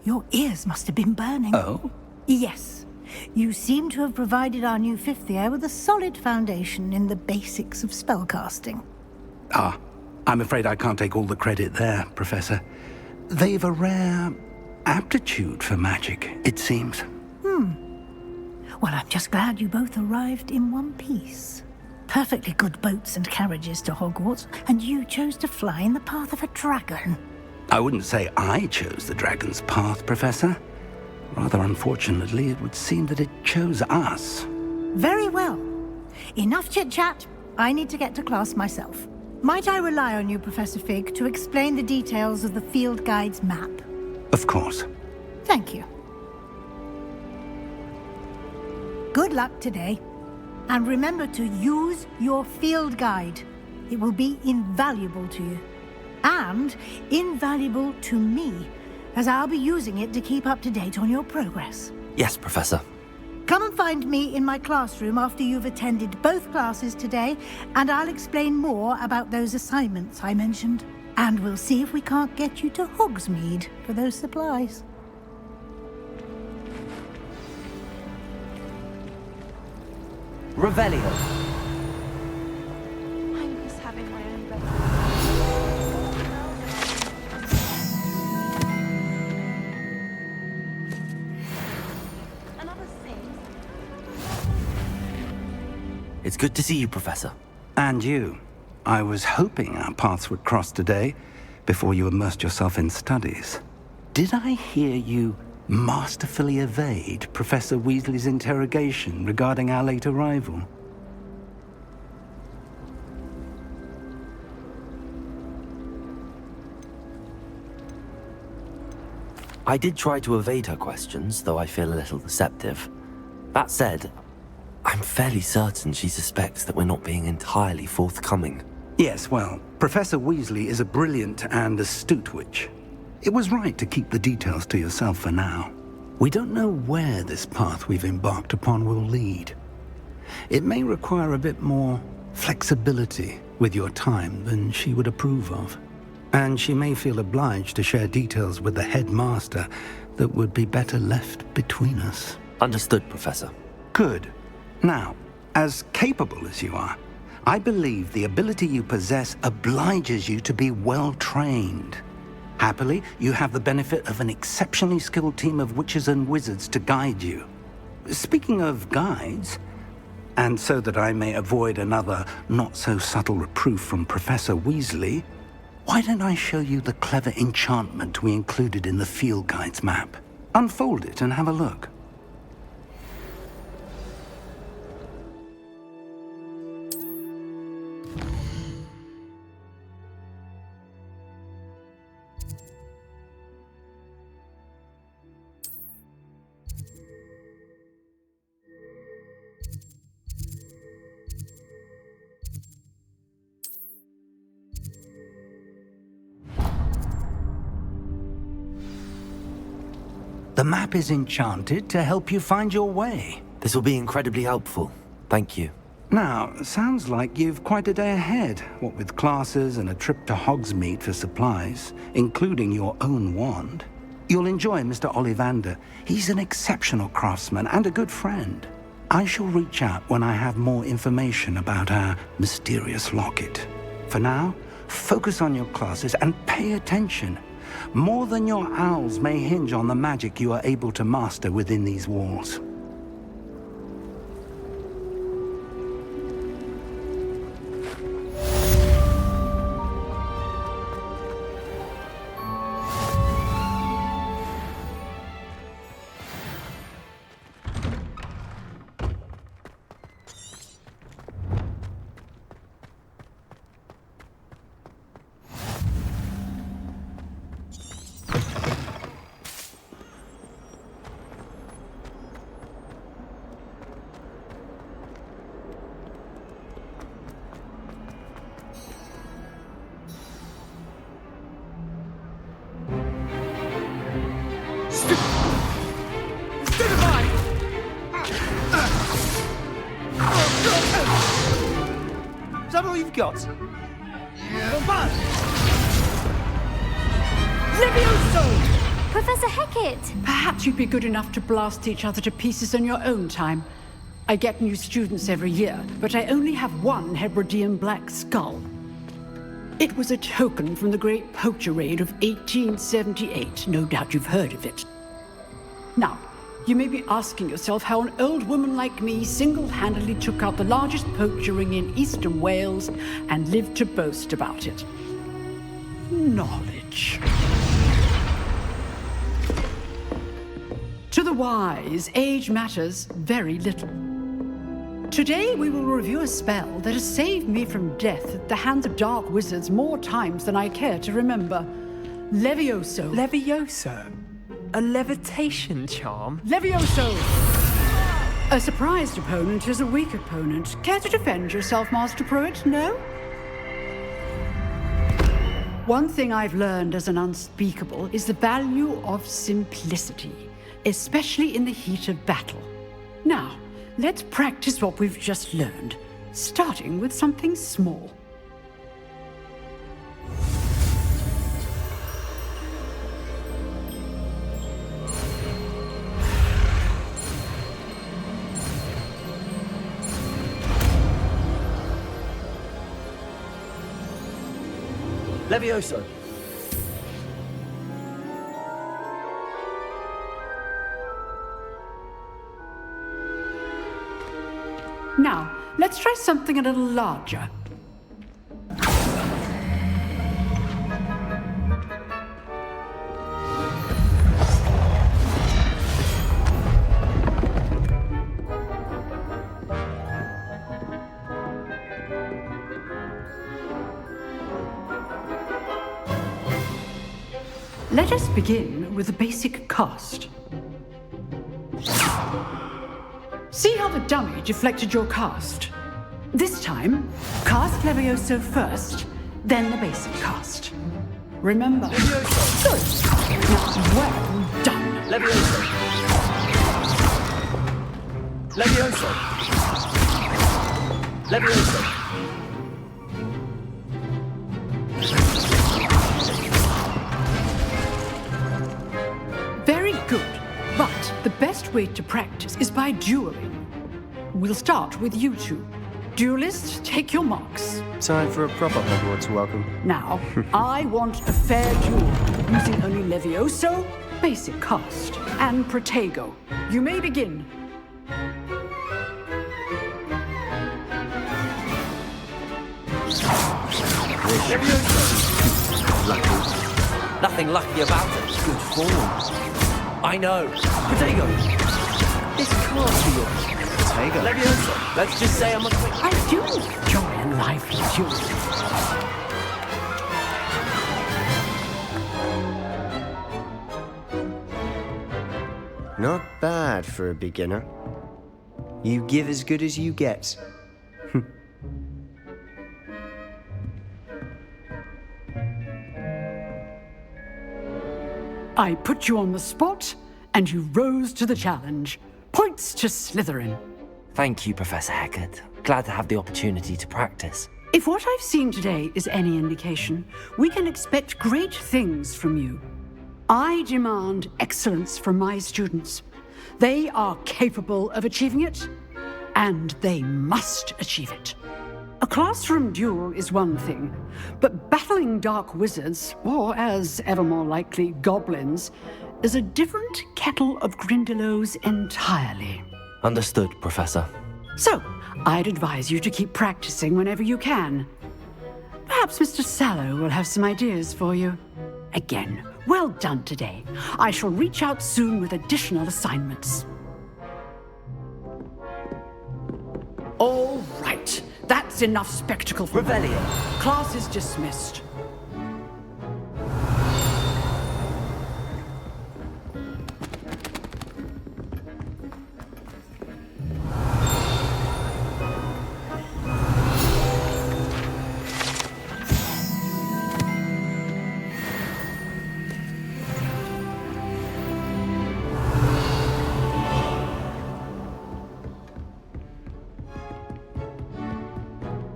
Your ears must have been burning. Oh? Yes. You seem to have provided our new fifth year with a solid foundation in the basics of spellcasting. Ah, I'm afraid I can't take all the credit there, Professor. They've a rare aptitude for magic, it seems. Well, I'm just glad you both arrived in one piece. Perfectly good boats and carriages to Hogwarts, and you chose to fly in the path of a dragon. I wouldn't say I chose the dragon's path, Professor. Rather unfortunately, it would seem that it chose us. Very well. Enough chit-chat. I need to get to class myself. Might I rely on you, Professor Fig, to explain the details of the field guide's map? Of course. Thank you. Good luck today. And remember to use your field guide. It will be invaluable to you. And invaluable to me, as I'll be using it to keep up to date on your progress. Yes, Professor. Come and find me in my classroom after you've attended both classes today, and I'll explain more about those assignments I mentioned. And we'll see if we can't get you to Hogsmeade for those supplies. Revelio. I'm just having my own bedroom. Another thing. It's good to see you, Professor. And you. I was hoping our paths would cross today, before you immersed yourself in studies. Did I hear you masterfully evade Professor Weasley's interrogation regarding our late arrival? I did try to evade her questions, though I feel a little deceptive. That said, I'm fairly certain she suspects that we're not being entirely forthcoming. Yes, well, Professor Weasley is a brilliant and astute witch. It was right to keep the details to yourself for now. We don't know where this path we've embarked upon will lead. It may require a bit more flexibility with your time than she would approve of. And she may feel obliged to share details with the headmaster that would be better left between us. Understood, Professor. Good. Now, as capable as you are, I believe the ability you possess obliges you to be well trained. Happily, you have the benefit of an exceptionally skilled team of witches and wizards to guide you. Speaking of guides, and so that I may avoid another not-so-subtle reproof from Professor Weasley, why don't I show you the clever enchantment we included in the field guide's map? Unfold it and have a look. The map is enchanted to help you find your way. This will be incredibly helpful. Thank you. Now, sounds like you've quite a day ahead, what with classes and a trip to Hogsmeade for supplies, including your own wand. You'll enjoy Mr. Ollivander. He's an exceptional craftsman and a good friend. I shall reach out when I have more information about our mysterious locket. For now, focus on your classes and pay attention. More than your owls may hinge on the magic you are able to master within these walls. Is that all you've got? Levioso! Professor Hecat! Perhaps you'd be good enough to blast each other to pieces in your own time. I get new students every year, but I only have one Hebridean black skull. It was a token from the Great Poacher Raid of 1878. No doubt you've heard of it. Now, you may be asking yourself how an old woman like me single-handedly took out the largest poacher ring in eastern Wales and lived to boast about it. Knowledge. To the wise, age matters very little. Today we will review a spell that has saved me from death at the hands of dark wizards more times than I care to remember. Levioso. Levioso? A levitation charm? Levioso! A surprised opponent is a weak opponent. Care to defend yourself, Master Pruitt? No? One thing I've learned as an unspeakable is the value of simplicity, especially in the heat of battle. Now, let's practice what we've just learned, starting with something small. Levioso! Now, let's try something a little larger. Let us begin with a basic cast. See how the dummy deflected your cast? This time, cast Levioso first, then the basic cast. Remember. Levioso. Good. Now, well done. Levioso. Levioso. Levioso. Very good. But the best way to practice is by dueling. We'll start with you two. Duelists, take your marks. Time for a proper Hogwarts welcome. Now, I want a fair duel, using only Levioso, basic cast, and Protego. You may begin. Lucky. Nothing lucky about it. Good form. I know. Protego. This can't be yours. Protego. Levioso. Let's just say I'm a quick... I do enjoy a lively duel. Not bad for a beginner. You give as good as you get. I put you on the spot, and you rose to the challenge. Points to Slytherin. Thank you, Professor Hecat. Glad to have the opportunity to practice. If what I've seen today is any indication, we can expect great things from you. I demand excellence from my students. They are capable of achieving it, and they must achieve it. A classroom duel is one thing, but battling dark wizards, or as ever more likely, goblins, is a different kettle of Grindylows entirely. Understood, Professor. So, I'd advise you to keep practicing whenever you can. Perhaps Mr. Sallow will have some ideas for you. Again, well done today. I shall reach out soon with additional assignments. All right. That's enough spectacle for Revelio. Class is dismissed.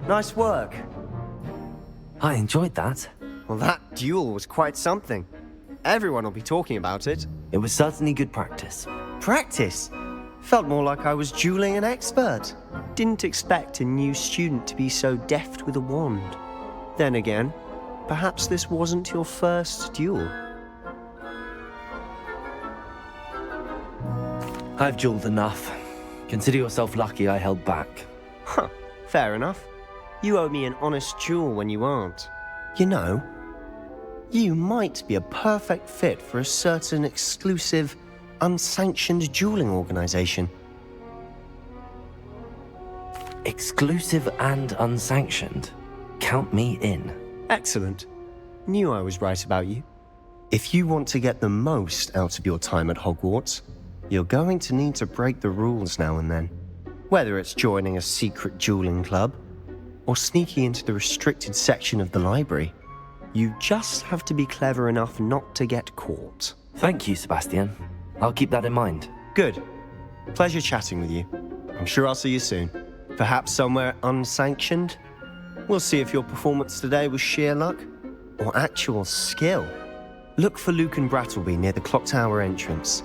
Nice work. I enjoyed that. Well, that duel was quite something. Everyone will be talking about it. It was certainly good practice. Practice? Felt more like I was dueling an expert. Didn't expect a new student to be so deft with a wand. Then again, perhaps this wasn't your first duel. I've dueled enough. Consider yourself lucky I held back. Huh, fair enough. You owe me an honest duel when you aren't. You know, you might be a perfect fit for a certain exclusive, unsanctioned dueling organization. Exclusive and unsanctioned? Count me in. Excellent. Knew I was right about you. If you want to get the most out of your time at Hogwarts, you're going to need to break the rules now and then. Whether it's joining a secret dueling club, or sneaking into the restricted section of the library, you just have to be clever enough not to get caught. Thank you, Sebastian. I'll keep that in mind. Good. Pleasure chatting with you. I'm sure I'll see you soon. Perhaps somewhere unsanctioned? We'll see if your performance today was sheer luck or actual skill. Look for Luke and Brattleby near the clock tower entrance.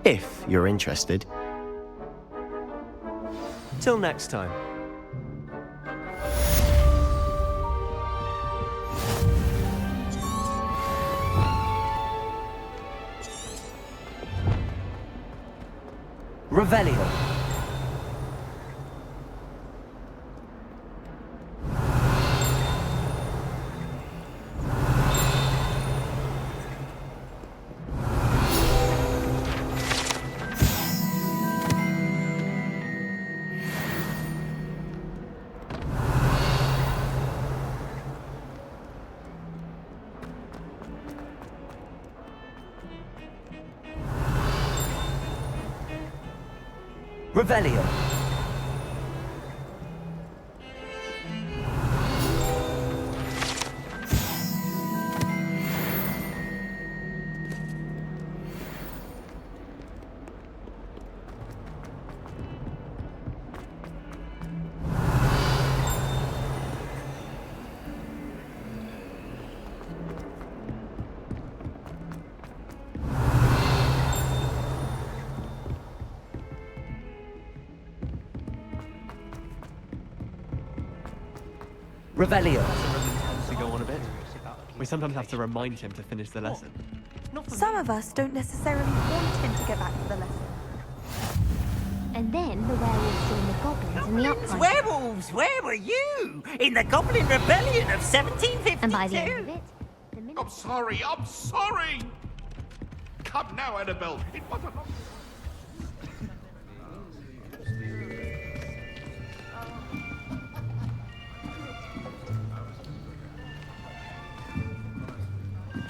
If you're interested. Till next time. Revelio. Revelio. Revelio. To go on a bit. We sometimes have to remind him to finish the lesson. Some of us don't necessarily want him to get back to the lesson. And then the werewolves join the goblins in the uprising. Werewolves, where were you? In the Goblin Rebellion of 1752? And by the end of it, I'm sorry, I'm sorry! Come now, Annabelle. It was a...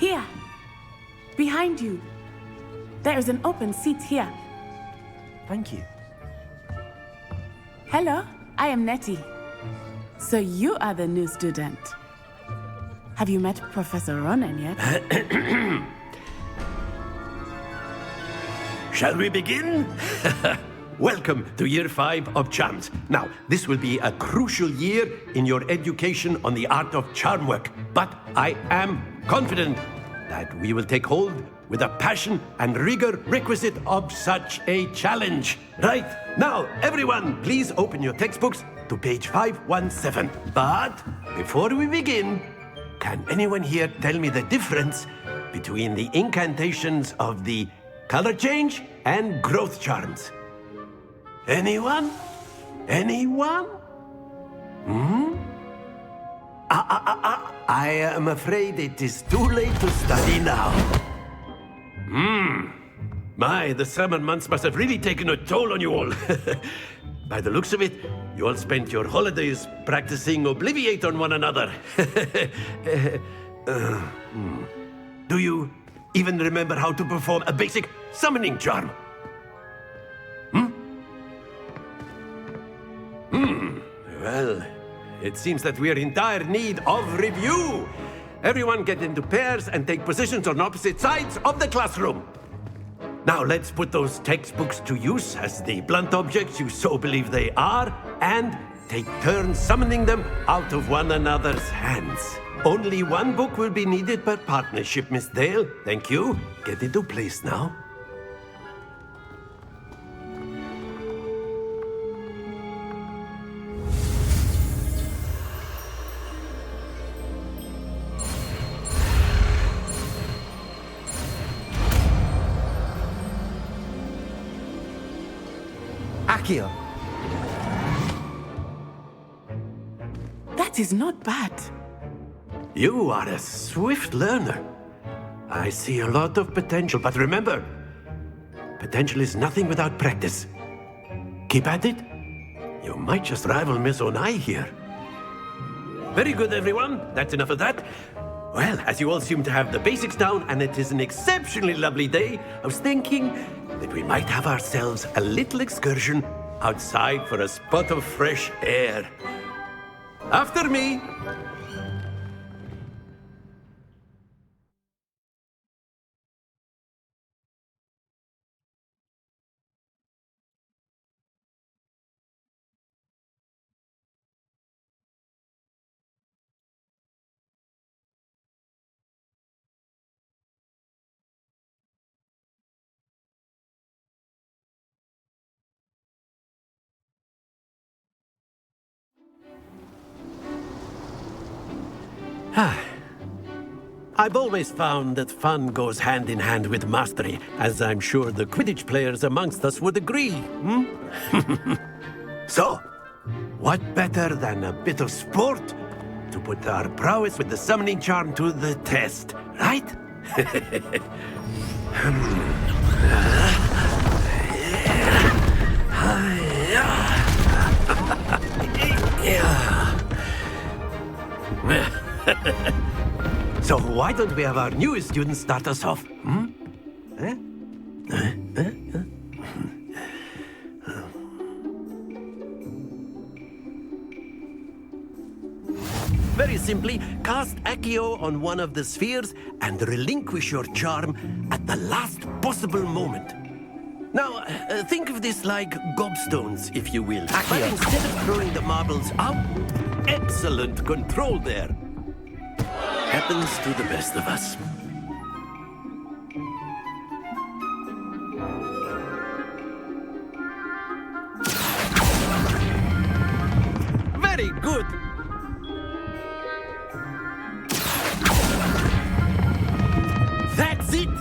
Here, behind you. There is an open seat here. Thank you. Hello, I am Nettie. So you are the new student. Have you met Professor Ronan yet? Shall we begin? Welcome to Year 5 of Charms. Now, this will be a crucial year in your education on the art of charm work, but I am confident that we will take hold with the passion and rigor requisite of such a challenge. Right, now, everyone, please open your textbooks to page 517. But before we begin, can anyone here tell me the difference between the incantations of the color change and growth charms? Anyone? Anyone? I am afraid it is too late to study now. My, the summer months must have really taken a toll on you all. By the looks of it, you all spent your holidays practicing Obliviate on one another. Do you even remember how to perform a basic summoning charm? Well, it seems that we are in dire need of review. Everyone get into pairs and take positions on opposite sides of the classroom. Now let's put those textbooks to use as the blunt objects you so believe they are, and take turns summoning them out of one another's hands. Only one book will be needed per partnership, Miss Dale. Thank you. Get into place now. Akio. That is not bad. You are a swift learner. I see a lot of potential, but remember, potential is nothing without practice. Keep at it. You might just rival Miss Onai here. Very good, everyone. That's enough of that. Well, as you all seem to have the basics down, and it is an exceptionally lovely day, I was thinking that we might have ourselves a little excursion outside for a spot of fresh air. After me. I've always found that fun goes hand in hand with mastery, as I'm sure the Quidditch players amongst us would agree. So, what better than a bit of sport to put our prowess with the summoning charm to the test, right? So why don't we have our newest student start us off? Very simply, cast Accio on one of the spheres and relinquish your charm at the last possible moment. Now, think of this like gobstones, if you will. But instead of throwing the marbles out, excellent control there. Happens to the best of us. Very good. That's it.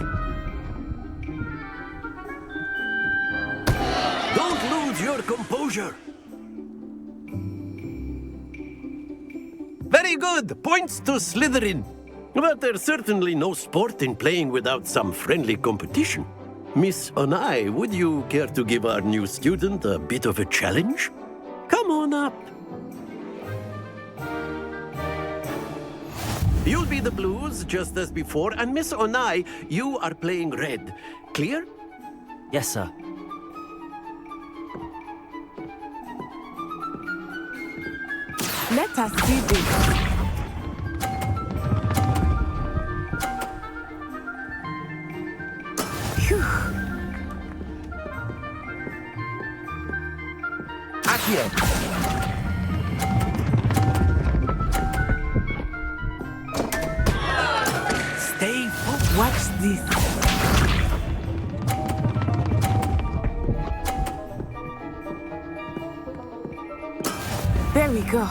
Don't lose your composure. Very good! Points to Slytherin. But there's certainly no sport in playing without some friendly competition. Miss Onai, would you care to give our new student a bit of a challenge? Come on up. You'll be the blues, just as before, and Miss Onai, you are playing red. Clear? Yes, sir. Let us see this. Phew. Akio. Stay focused. Watch this. There we go.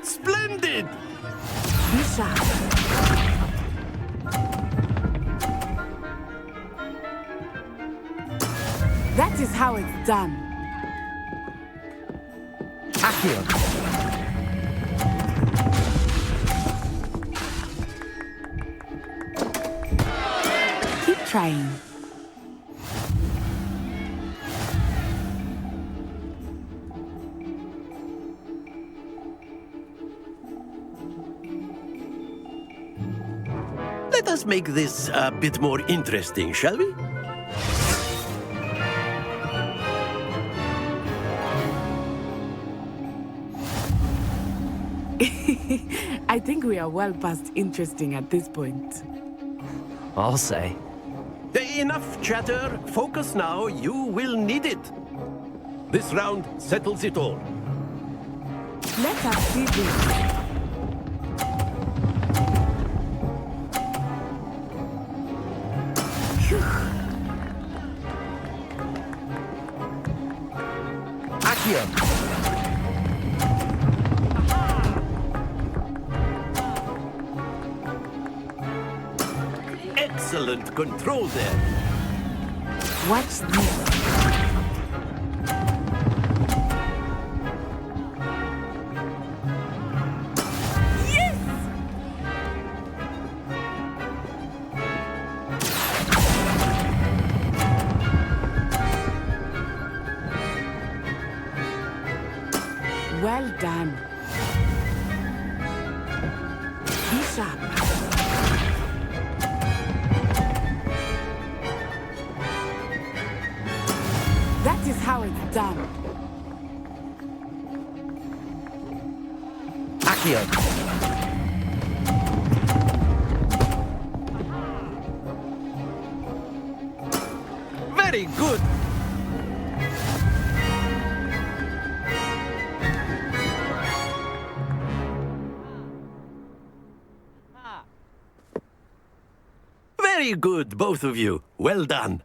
Splendid! Be sharp. That is how it's done. Akio. Keep trying. Let us make this a bit more interesting, shall we? I think we are well past interesting at this point. I'll say. Enough chatter. Focus now. You will need it. This round settles it all. Let us see this. Excellent control there. Watch this. Well done. Be sharp. That is how it's done. Accio. Very good. Very good, both of you. Well done.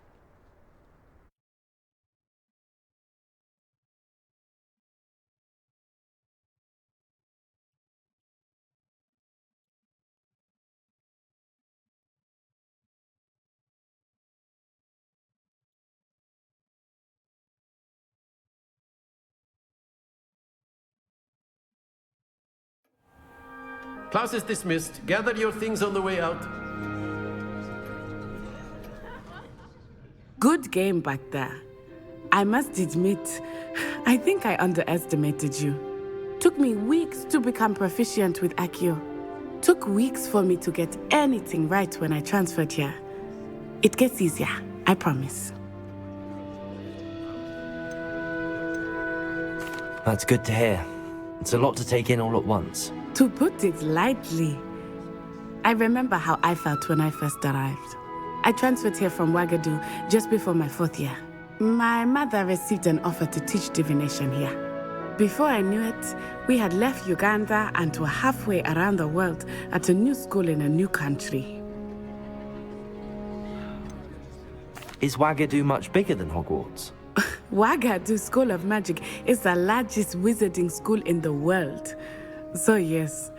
Class is dismissed. Gather your things on the way out. Good game back there. I must admit, I think I underestimated you. Took me weeks to become proficient with Accio. Took weeks for me to get anything right when I transferred here. It gets easier, I promise. That's good to hear. It's a lot to take in all at once. To put it lightly, I remember how I felt when I first arrived. I transferred here from Wagadu just before my 4th year. My mother received an offer to teach divination here. Before I knew it, we had left Uganda and were halfway around the world at a new school in a new country. Is Wagadu much bigger than Hogwarts? Wagadu School of Magic is the largest wizarding school in the world. So yes,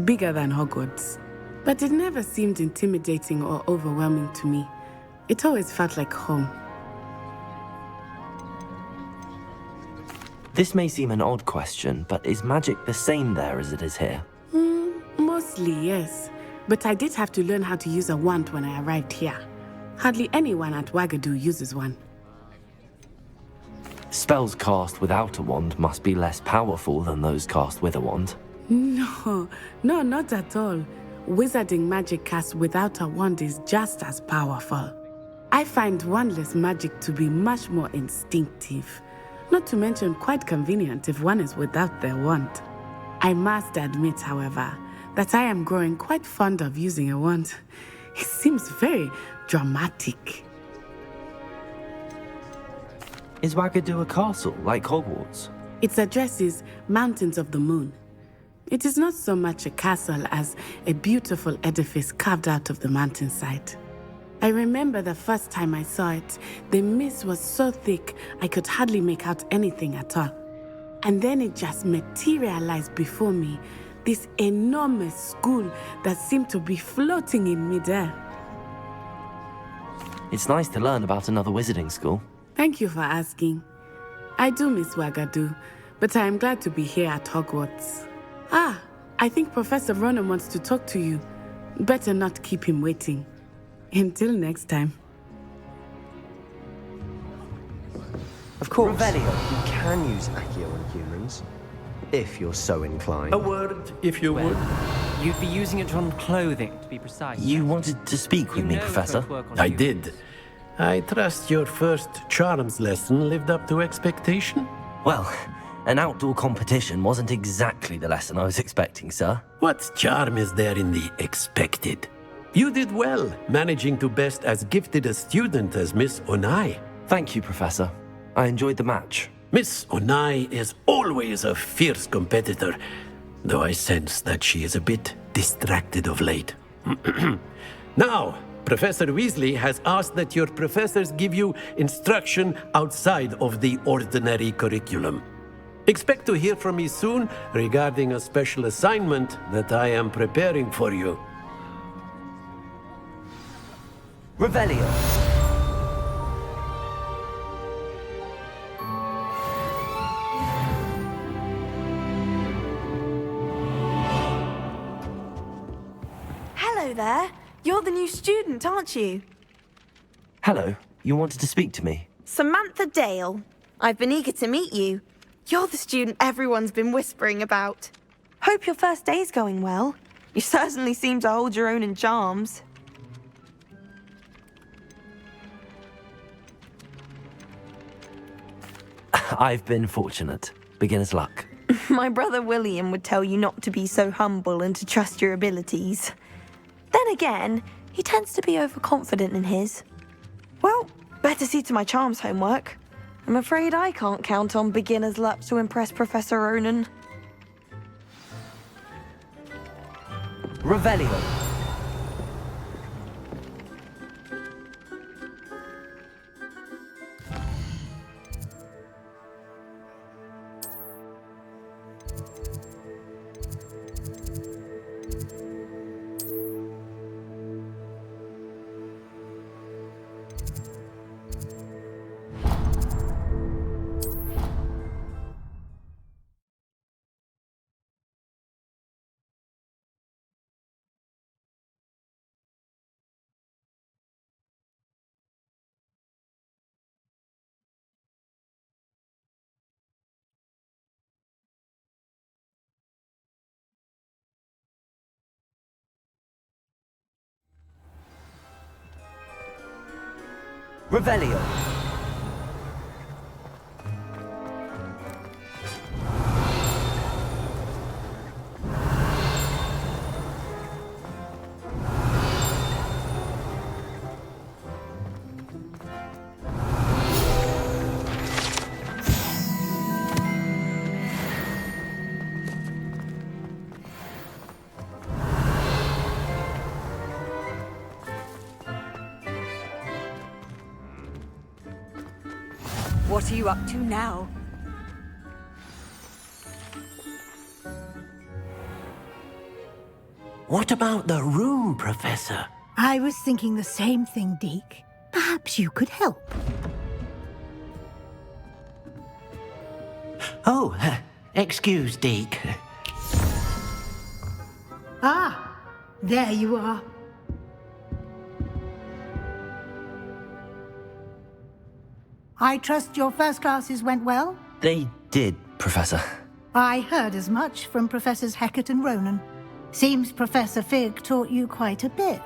bigger than Hogwarts. But it never seemed intimidating or overwhelming to me. It always felt like home. This may seem an odd question, but is magic the same there as it is here? Mostly, yes. But I did have to learn how to use a wand when I arrived here. Hardly anyone at Wagadu uses one. Spells cast without a wand must be less powerful than those cast with a wand. No, not at all. Wizarding magic cast without a wand is just as powerful. I find wandless magic to be much more instinctive. Not to mention quite convenient if one is without their wand. I must admit, however, that I am growing quite fond of using a wand. It seems very dramatic. Is Wagadu a castle, like Hogwarts? Its address is Mountains of the Moon. It is not so much a castle as a beautiful edifice carved out of the mountainside. I remember the first time I saw it, the mist was so thick I could hardly make out anything at all. And then it just materialized before me, this enormous school that seemed to be floating in midair. It's nice to learn about another wizarding school. Thank you for asking. I do miss Wagadu, but I am glad to be here at Hogwarts. I think Professor Ronan wants to talk to you. Better not keep him waiting. Until next time. Of course, you can use Accio on humans, if you're so inclined. A word, if you would. You'd be using it on clothing, to be precise. You wanted to speak with me, Professor? I did. I trust your first charms lesson lived up to expectation? Well, An outdoor competition wasn't exactly the lesson I was expecting, sir. What charm is there in the expected? You did well, managing to best as gifted a student as Miss Onai. Thank you, Professor. I enjoyed the match. Miss Onai is always a fierce competitor, though I sense that she is a bit distracted of late. Now, Professor Weasley has asked that your professors give you instruction outside of the ordinary curriculum. Expect to hear from me soon regarding a special assignment that I am preparing for you. Revelio. Hello there. You're the new student, aren't you? Hello, you wanted to speak to me? Samantha Dale. I've been eager to meet you. You're the student everyone's been whispering about. Hope your first day's going well. You certainly seem to hold your own in charms. I've been fortunate. Beginner's luck. My brother William would tell you not to be so humble and to trust your abilities. Then again, he tends to be overconfident in his. Well, better see to my charms homework. I'm afraid I can't count on beginner's luck to impress Professor Ronan. Revelio. Revelio. What are you up to now? What about the room, Professor? I was thinking the same thing, Deke. Perhaps you could help. Oh, excuse, Deke. Ah, there you are. I trust your first classes went well? They did, Professor. I heard as much from Professors Hecat and Ronan. Seems Professor Fig taught you quite a bit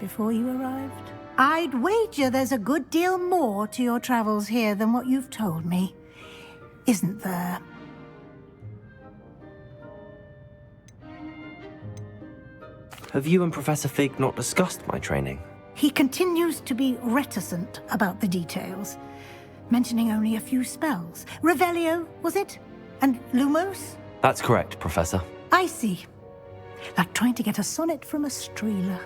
before you arrived. I'd wager there's a good deal more to your travels here than what you've told me. Isn't there? Have you and Professor Fig not discussed my training? He continues to be reticent about the details, mentioning only a few spells. Revelio, was it? And Lumos? That's correct, Professor. I see. Like trying to get a sonnet from a streeler.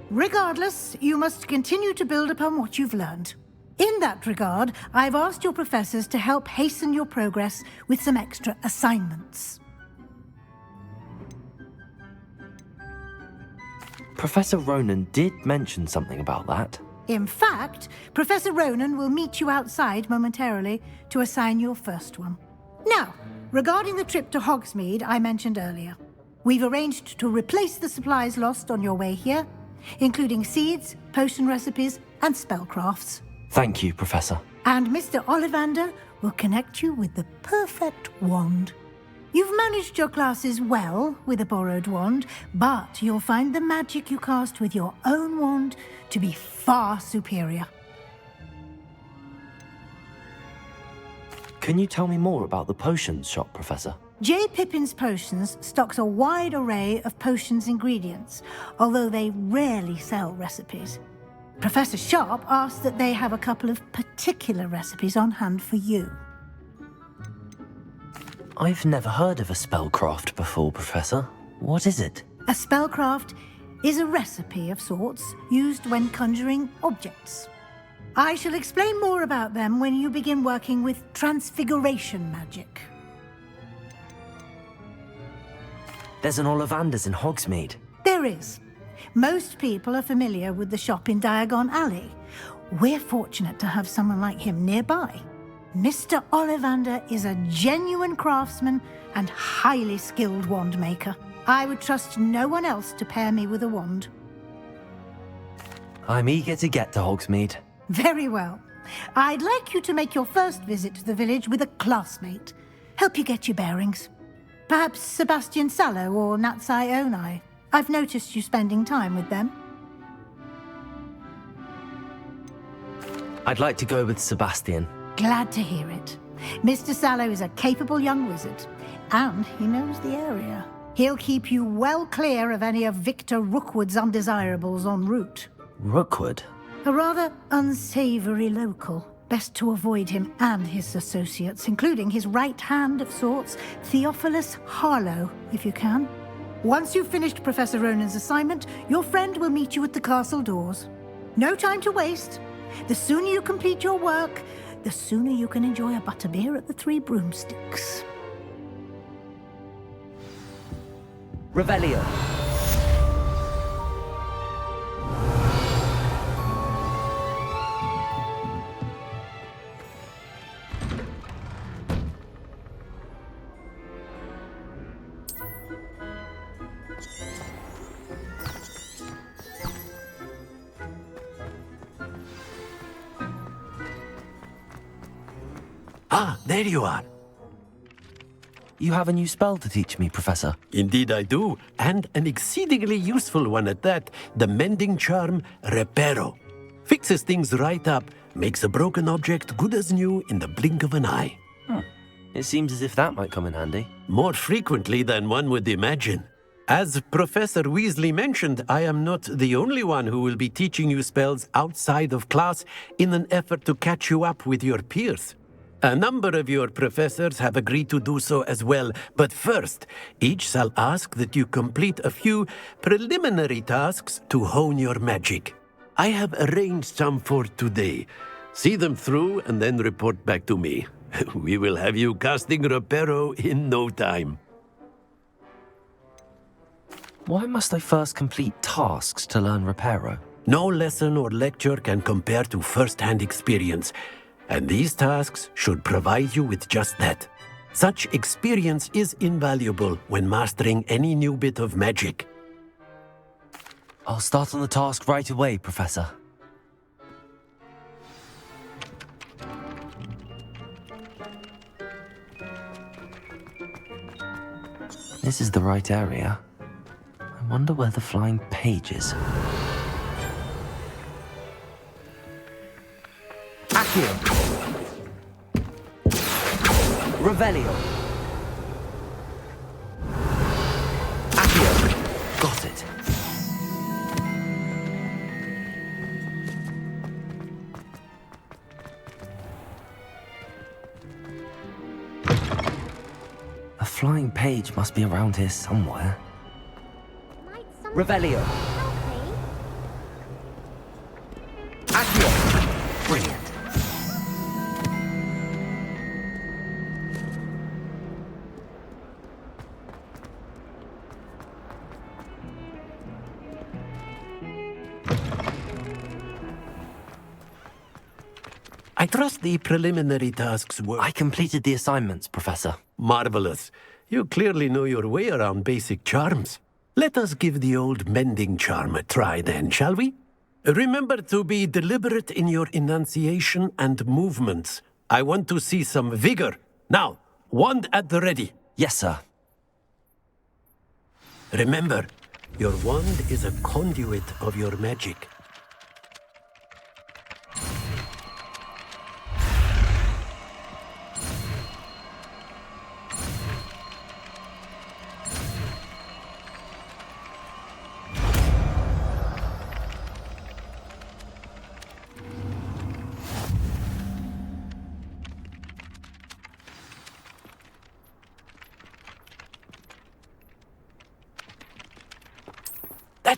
Regardless, you must continue to build upon what you've learned. In that regard, I've asked your professors to help hasten your progress with some extra assignments. Professor Ronan did mention something about that. In fact, Professor Ronan will meet you outside momentarily to assign your first one. Now, regarding the trip to Hogsmeade I mentioned earlier, we've arranged to replace the supplies lost on your way here, including seeds, potion recipes, and spellcrafts. Thank you, Professor. And Mr. Ollivander will connect you with the perfect wand. You've managed your classes well with a borrowed wand, but you'll find the magic you cast with your own wand to be far superior. Can you tell me more about the potions shop, Professor? J. Pippin's Potions stocks a wide array of potions ingredients, although they rarely sell recipes. Professor Sharp asked that they have a couple of particular recipes on hand for you. I've never heard of a spellcraft before, Professor. What is it? A spellcraft is a recipe of sorts used when conjuring objects. I shall explain more about them when you begin working with transfiguration magic. There's an Ollivander's in Hogsmeade. There is. Most people are familiar with the shop in Diagon Alley. We're fortunate to have someone like him nearby. Mr. Ollivander is a genuine craftsman and highly skilled wand maker. I would trust no one else to pair me with a wand. I'm eager to get to Hogsmeade. Very well. I'd like you to make your first visit to the village with a classmate. Help you get your bearings. Perhaps Sebastian Sallow or Natsai Onai. I've noticed you spending time with them. I'd like to go with Sebastian. Glad to hear it. Mr. Sallow is a capable young wizard, and he knows the area. He'll keep you well clear of any of Victor Rookwood's undesirables en route. Rookwood? A rather unsavory local. Best to avoid him and his associates, including his right hand of sorts, Theophilus Harlow, if you can. Once you've finished Professor Ronan's assignment, your friend will meet you at the castle doors. No time to waste. The sooner you complete your work, the sooner you can enjoy a butterbeer at the Three Broomsticks. Revelio. Ah, there you are. You have a new spell to teach me, Professor. Indeed I do, and an exceedingly useful one at that. The mending charm, Reparo. Fixes things right up, makes a broken object good as new in the blink of an eye. It seems as if that might come in handy. More frequently than one would imagine. As Professor Weasley mentioned, I am not the only one who will be teaching you spells outside of class in an effort to catch you up with your peers. A number of your professors have agreed to do so as well, but first, each shall ask that you complete a few preliminary tasks to hone your magic. I have arranged some for today. See them through and then report back to me. We will have you casting Reparo in no time. Why must I first complete tasks to learn Reparo? No lesson or lecture can compare to first-hand experience. And these tasks should provide you with just that. Such experience is invaluable when mastering any new bit of magic. I'll start on the task right away, Professor. This is the right area. I wonder where the flying page is. Accio. Revelio. Accio. Got it. A flying page must be around here somewhere. Revelio. Accio. Brilliant. I trust the preliminary tasks were... I completed the assignments, Professor. Marvelous. You clearly know your way around basic charms. Let us give the old mending charm a try then, shall we? Remember to be deliberate in your enunciation and movements. I want to see some vigor. Now, wand at the ready. Yes, sir. Remember, your wand is a conduit of your magic.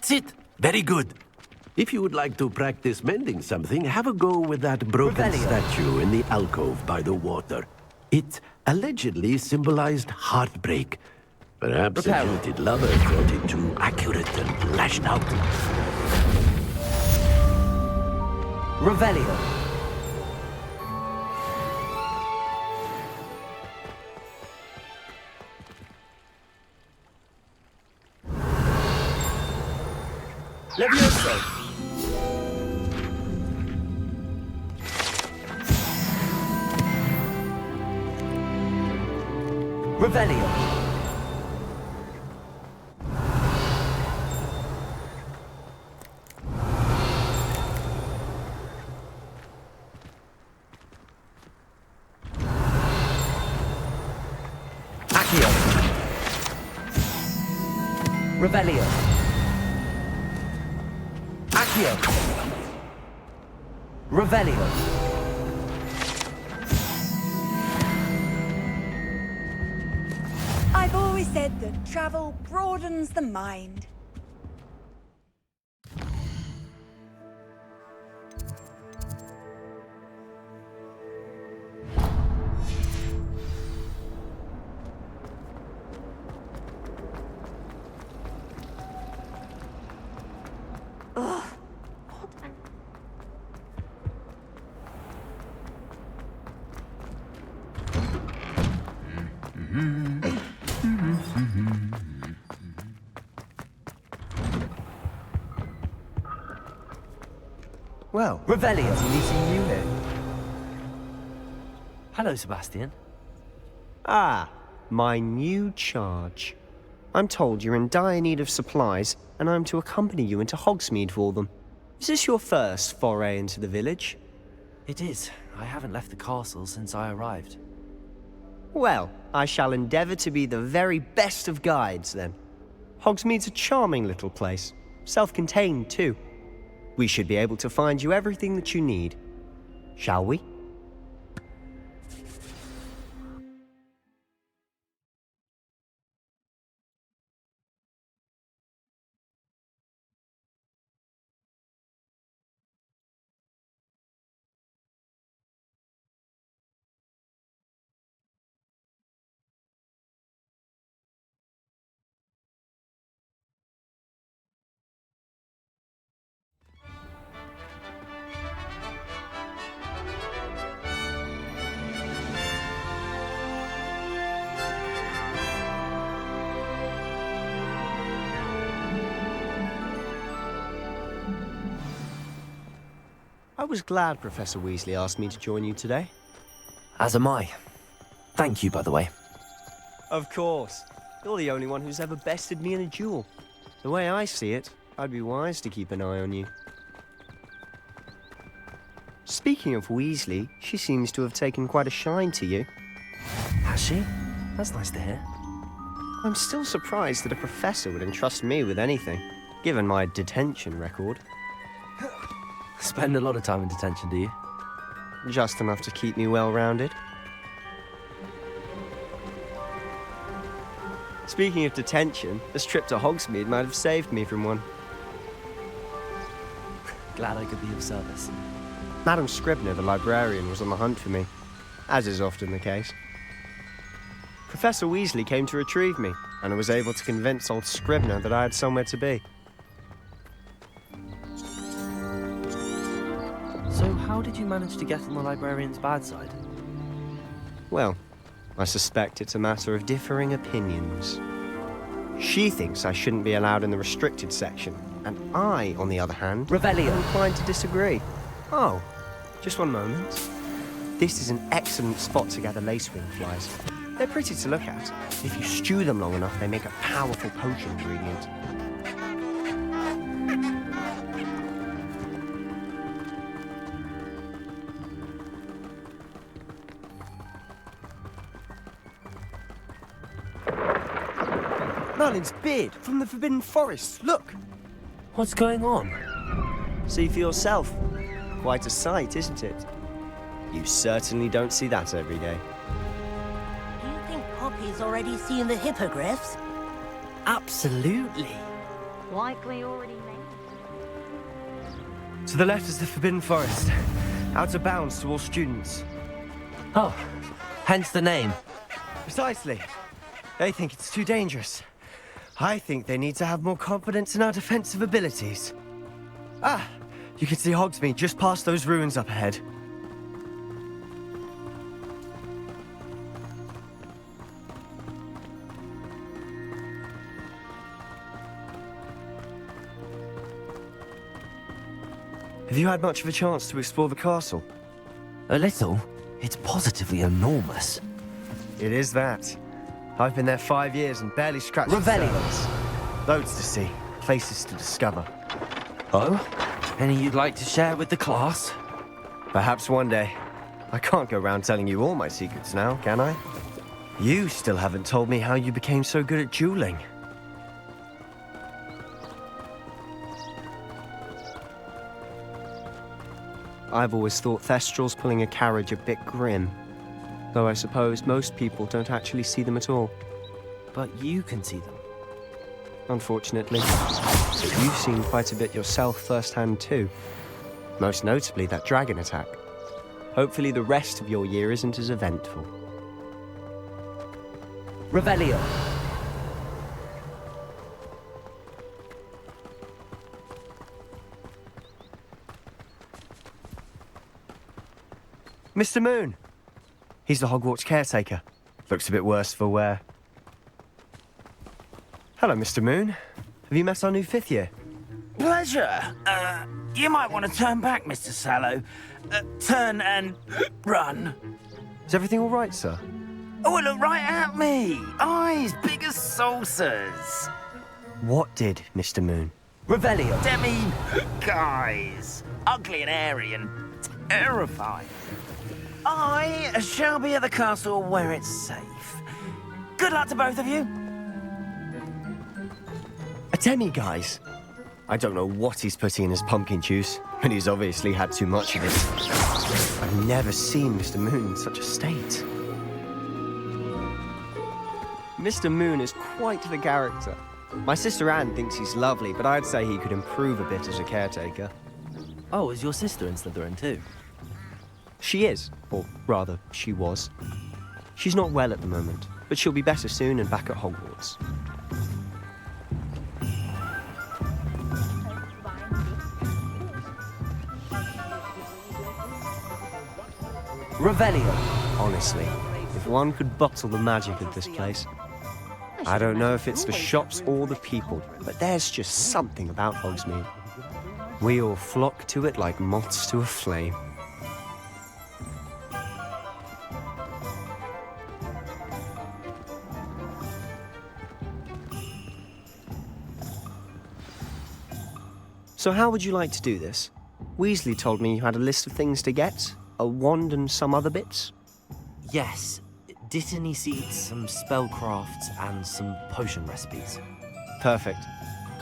That's it. Very good. If you would like to practice mending something, have a go with that broken statue in the alcove by the water. It allegedly symbolized heartbreak. Perhaps a jilted lover thought it too accurate and lashed out. Revelio. Levioso. Revelio. Accio. Revelio. Accio. Revelio. I've always said that travel broadens the mind. Ugh. Well, Revelio. it's meeting you here. Hello, Sebastian. Ah, my new charge. I'm told you're in dire need of supplies, and I'm to accompany you into Hogsmeade for them. Is this your first foray into the village? It is. I haven't left the castle since I arrived. Well, I shall endeavour to be the very best of guides, then. Hogsmeade's a charming little place. Self-contained, too. We should be able to find you everything that you need. Shall we? I was glad Professor Weasley asked me to join you today. As am I. Thank you, by the way. Of course. You're the only one who's ever bested me in a duel. The way I see it, I'd be wise to keep an eye on you. Speaking of Weasley, she seems to have taken quite a shine to you. Has she? That's nice to hear. I'm still surprised that a professor would entrust me with anything, given my detention record. Spend a lot of time in detention, do you? Just enough to keep me well-rounded. Speaking of detention, this trip to Hogsmeade might have saved me from one. Glad I could be of service. Madam Scribner, the librarian, was on the hunt for me, as is often the case. Professor Weasley came to retrieve me, and I was able to convince old Scribner that I had somewhere to be. So how did you manage to get on the librarian's bad side? Well, I suspect it's a matter of differing opinions. She thinks I shouldn't be allowed in the restricted section, and I, on the other hand, Revelio. am inclined to disagree. Oh, just one moment. This is an excellent spot to gather lacewing flies. They're pretty to look at. If you stew them long enough, they make a powerful potion ingredient. Merlin's beard from the Forbidden Forest. Look! What's going on? See for yourself. Quite a sight, isn't it? You certainly don't see that every day. Do you think Poppy's already seen the hippogriffs? Absolutely. Likely already To the left is the Forbidden Forest. Out of bounds to all students. Oh, hence the name. Precisely. They think it's too dangerous. I think they need to have more confidence in our defensive abilities. Ah, you can see Hogsmeade just past those ruins up ahead. Have you had much of a chance to explore the castle? A little. It's positively enormous. It is that. I've been there 5 years and barely scratched the surface. Loads to see, places to discover. Oh? Any you'd like to share with the class? Perhaps one day. I can't go around telling you all my secrets now, can I? You still haven't told me how you became so good at dueling. I've always thought Thestrals pulling a carriage a bit grim. Though I suppose most people don't actually see them at all. But you can see them. Unfortunately. You've seen quite a bit yourself firsthand too. Most notably that dragon attack. Hopefully the rest of your year isn't as eventful. Revelio. Mr. Moon! He's the Hogwarts caretaker. Looks a bit worse for wear. Hello, Mr. Moon. Have you met our new 5th year? Pleasure. You might want to turn back, Mr. Sallow. Turn and run. Is everything all right, sir? Oh, look right at me. Eyes big as saucers. What did, Mr. Moon? Revelio. Guys. Ugly and airy and terrifying. I shall be at the castle where it's safe. Good luck to both of you. A demi-guise? I don't know what he's putting in his pumpkin juice, but he's obviously had too much of it. I've never seen Mr. Moon in such a state. Mr. Moon is quite the character. My sister Anne thinks he's lovely, but I'd say he could improve a bit as a caretaker. Oh, is your sister in Slytherin too? She is, or rather, she was. She's not well at the moment, but she'll be better soon and back at Hogwarts. Revelio. Honestly, if one could bottle the magic of this place. I don't know if it's the shops or the people, but there's just something about Hogsmeade. We all flock to it like moths to a flame. So how would you like to do this? Weasley told me you had a list of things to get, a wand and some other bits. Yes. Dittany seeds, some spellcrafts, and some potion recipes. Perfect.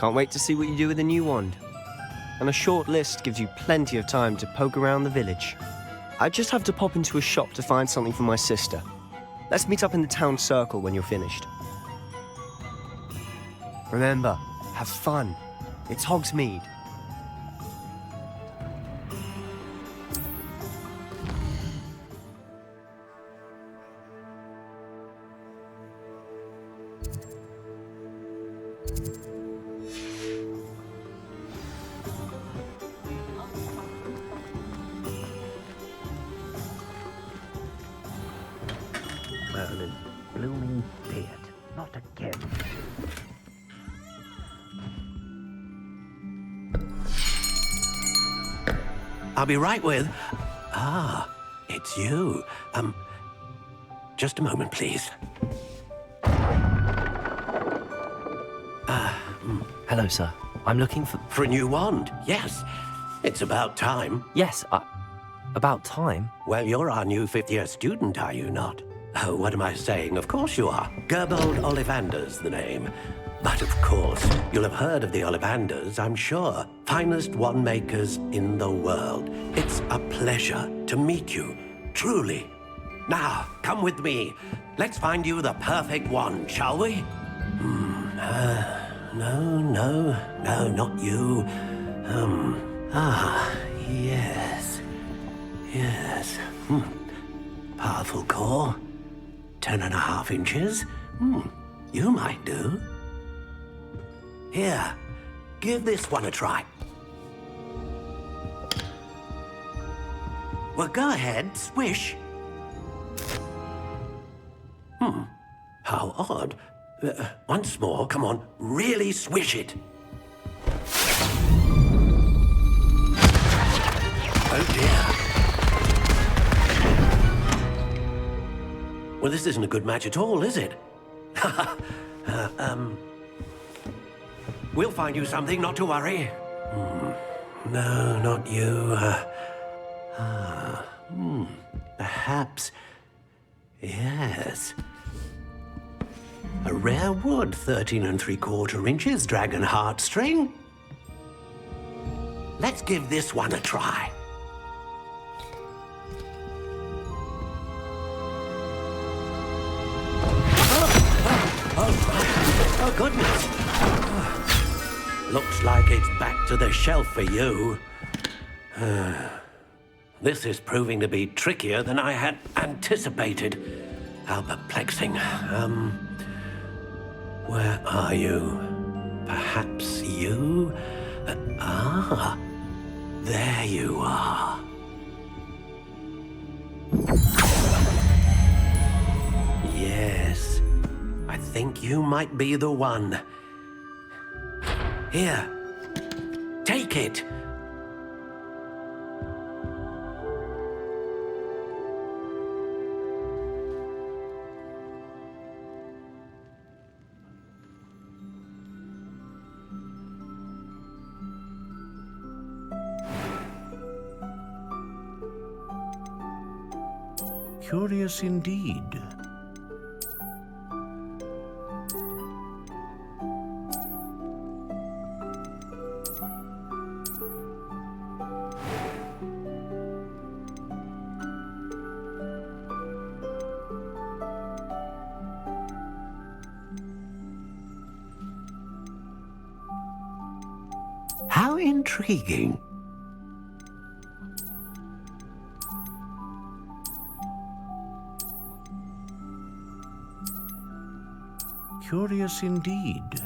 Can't wait to see what you do with the new wand. And a short list gives you plenty of time to poke around the village. I just have to pop into a shop to find something for my sister. Let's meet up in the town circle when you're finished. Remember, have fun. It's Hogsmeade. Merlin, blooming beard. Not again. I'll be right with... Ah, it's you. Just a moment, please. Hello, sir. I'm looking for... For a new wand, yes. It's about time. Yes, about time? Well, you're our new 5th-year student, are you not? Oh, what am I saying? Of course you are. Gerbold Ollivander's the name. But of course, you'll have heard of the Ollivanders, I'm sure. Finest wand makers in the world. It's a pleasure to meet you, truly. Now, come with me. Let's find you the perfect wand, shall we? No, not you. Yes. Yes. Powerful core. 10.5 inches. You might do. Here, give this one a try. Well, go ahead, swish. How odd. Once more, come on, really swish it. Oh dear. Well, this isn't a good match at all, is it? We'll find you something, not to worry. No, not you. Perhaps. Yes. A rare wood, 13 3/4 inches, dragon heartstring. Let's give this one a try. Oh, goodness. Looks like it's back to the shelf for you. This is proving to be trickier than I had anticipated. How perplexing. Where are you? Perhaps you? There you are. Yes, I think you might be the one. Here, take it. Curious indeed. How intriguing. Curious indeed.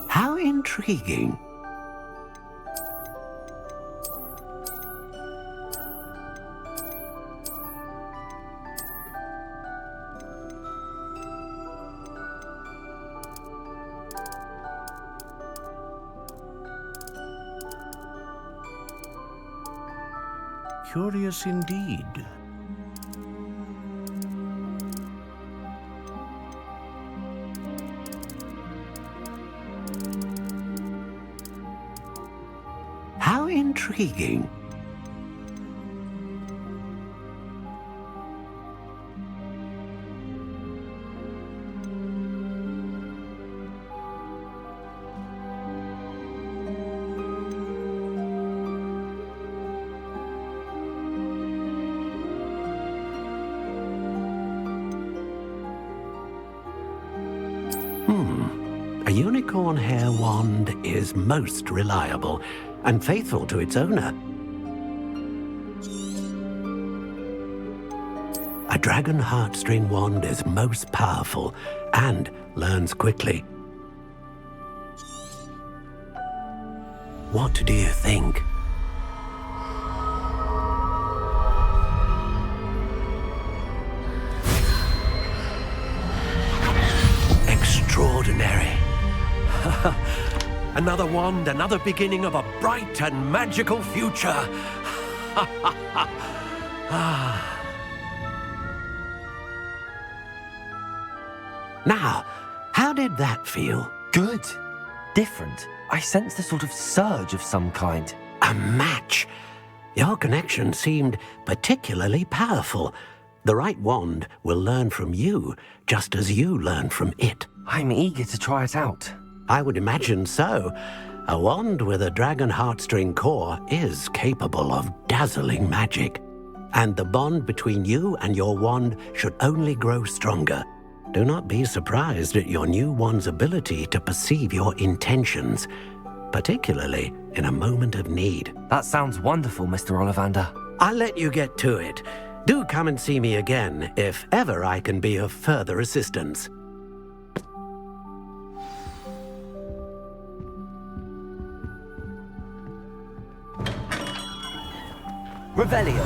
How intriguing. Curious indeed. How intriguing. A unicorn hair wand is most reliable and faithful to its owner. A dragon heartstring wand is most powerful and learns quickly. What do you think? Extraordinary. Another wand, another beginning of a bright and magical future. Now, how did that feel? Good. Different. I sensed a sort of surge of some kind. A match. Your connection seemed particularly powerful. The right wand will learn from you, just as you learn from it. I'm eager to try it out. I would imagine so. A wand with a dragon heartstring core is capable of dazzling magic. And the bond between you and your wand should only grow stronger. Do not be surprised at your new wand's ability to perceive your intentions, particularly in a moment of need. That sounds wonderful, Mr. Ollivander. I'll let you get to it. Do come and see me again if ever I can be of further assistance. Revelio.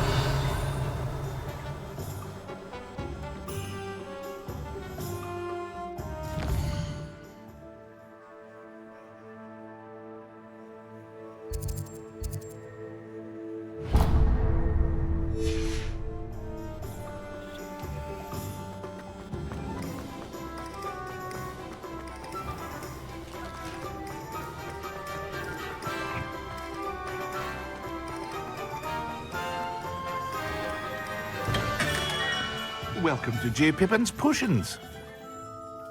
Welcome to J. Pippin's Potions.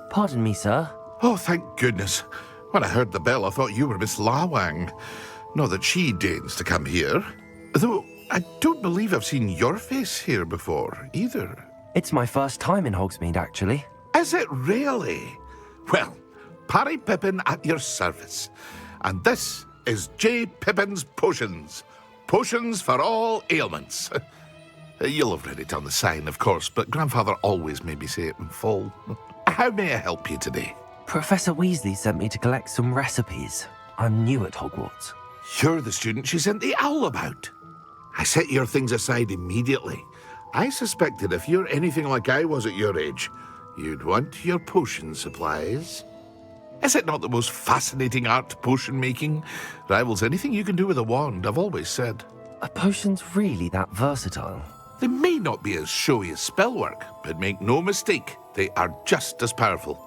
Pardon me, sir. Oh, thank goodness. When I heard the bell, I thought you were Miss Lawang. Not that she deigns to come here. Though, I don't believe I've seen your face here before, either. It's my first time in Hogsmeade, actually. Is it really? Well, Parry Pippin at your service. And this is J. Pippin's Potions. Potions for all ailments. You'll have read it on the sign, of course, but Grandfather always made me say it in full. How may I help you today? Professor Weasley sent me to collect some recipes. I'm new at Hogwarts. You're the student she sent the owl about. I set your things aside immediately. I suspected if you're anything like I was at your age, you'd want your potion supplies. Is it not the most fascinating art, potion making? Rivals anything you can do with a wand, I've always said. Are potions really that versatile? They may not be as showy as spellwork, but make no mistake, they are just as powerful.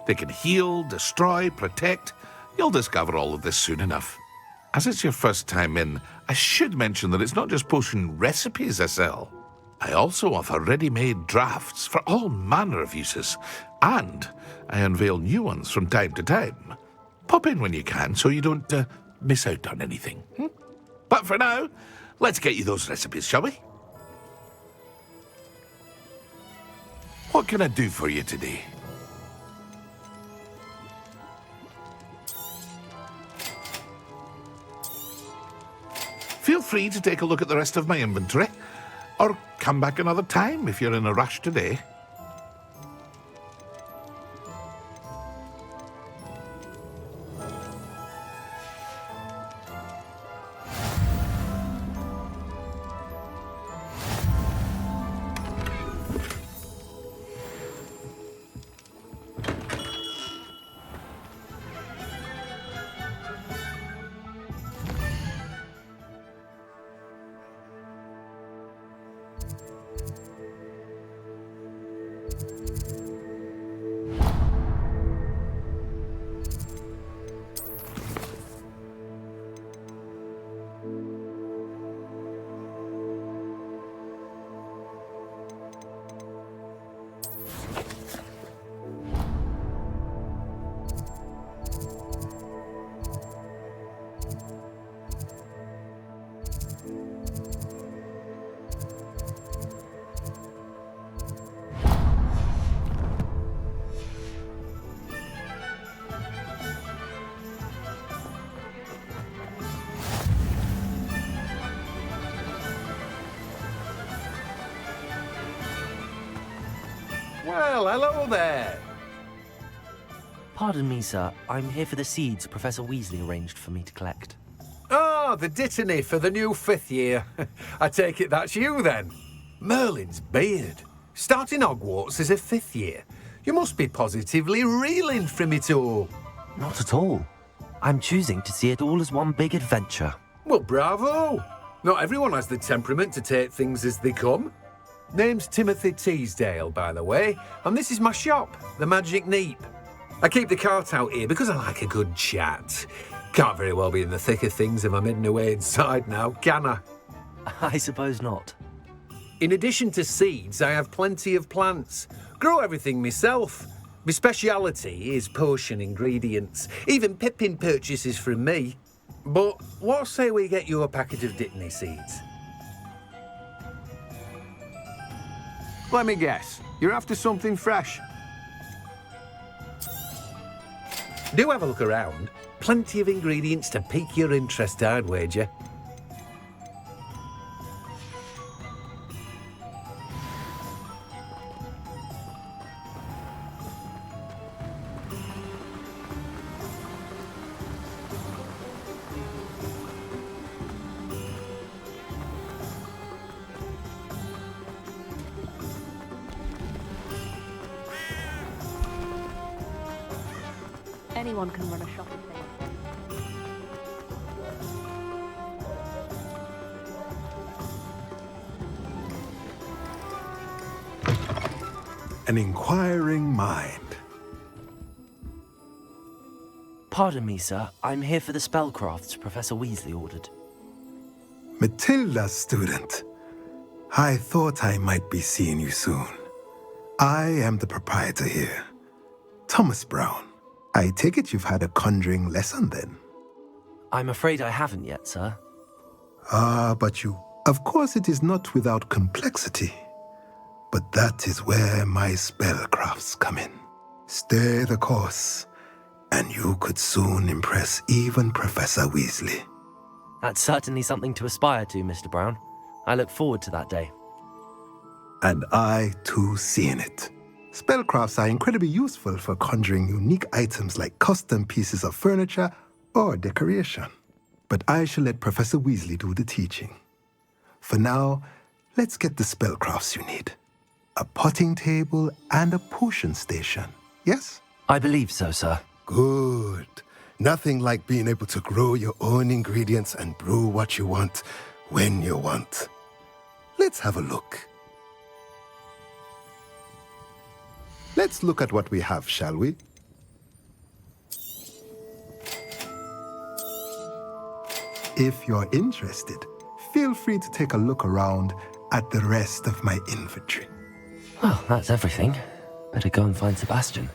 They can heal, destroy, protect. You'll discover all of this soon enough. As it's your first time in, I should mention that it's not just potion recipes I sell. I also offer ready-made drafts for all manner of uses, and I unveil new ones from time to time. Pop in when you can so you don't miss out on anything. But for now, let's get you those recipes, shall we? What can I do for you today? Feel free to take a look at the rest of my inventory, or come back another time if you're in a rush today. Well, hello there. Pardon me, sir. I'm here for the seeds Professor Weasley arranged for me to collect. Oh, the dittany for the new 5th year. I take it that's you, then. Merlin's beard. Starting Hogwarts as a 5th year. You must be positively reeling from it all. Not at all. I'm choosing to see it all as one big adventure. Well, bravo. Not everyone has the temperament to take things as they come. Name's Timothy Teasdale, by the way, and this is my shop, the Magic Neep. I keep the cart out here because I like a good chat. Can't very well be in the thick of things if I'm hidden away inside now, can I? I suppose not. In addition to seeds, I have plenty of plants. Grow everything myself. My speciality is potion ingredients. Even Pippin purchases from me. But what say we get you a packet of Dittany seeds? Let me guess. You're after something fresh. Do have a look around. Plenty of ingredients to pique your interest, I'd wager. Anyone can run a shop if they want. An inquiring mind. Pardon me, sir. I'm here for the spellcrafts Professor Weasley ordered. Matilda, student. I thought I might be seeing you soon. I am the proprietor here, Thomas Brown. I take it you've had a conjuring lesson then? I'm afraid I haven't yet, sir. But you... Of course it is not without complexity. But that is where my spellcrafts come in. Stay the course, and you could soon impress even Professor Weasley. That's certainly something to aspire to, Mr. Brown. I look forward to that day. And I, too, seeing it. Spellcrafts are incredibly useful for conjuring unique items like custom pieces of furniture or decoration. But I shall let Professor Weasley do the teaching. For now, let's get the spellcrafts you need. A potting table and a potion station, yes? I believe so, sir. Good. Nothing like being able to grow your own ingredients and brew what you want, when you want. Let's have a look. Let's look at what we have, shall we? If you're interested, feel free to take a look around at the rest of my inventory. Well, that's everything. Better go and find Sebastian.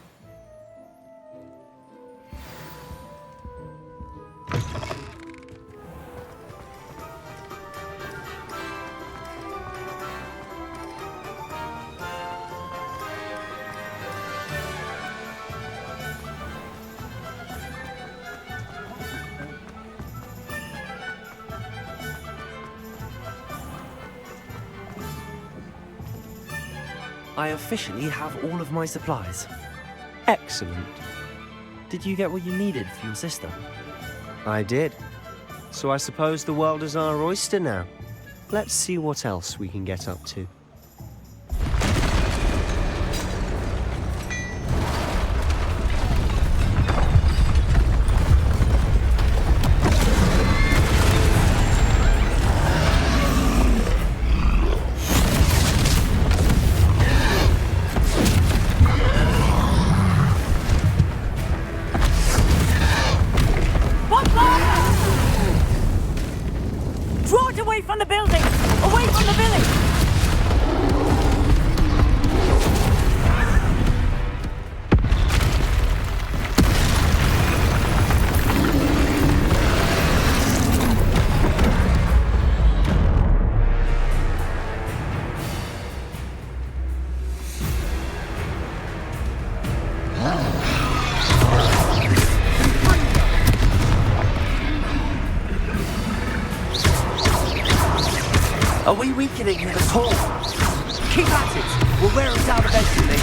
I officially have all of my supplies. Excellent. Did you get what you needed for your sister? I did. So I suppose the world is our oyster now. Let's see what else we can get up to. Draw it away from the building! Away from the village! Are we weakening him at all? Keep at it! We'll wear him down eventually.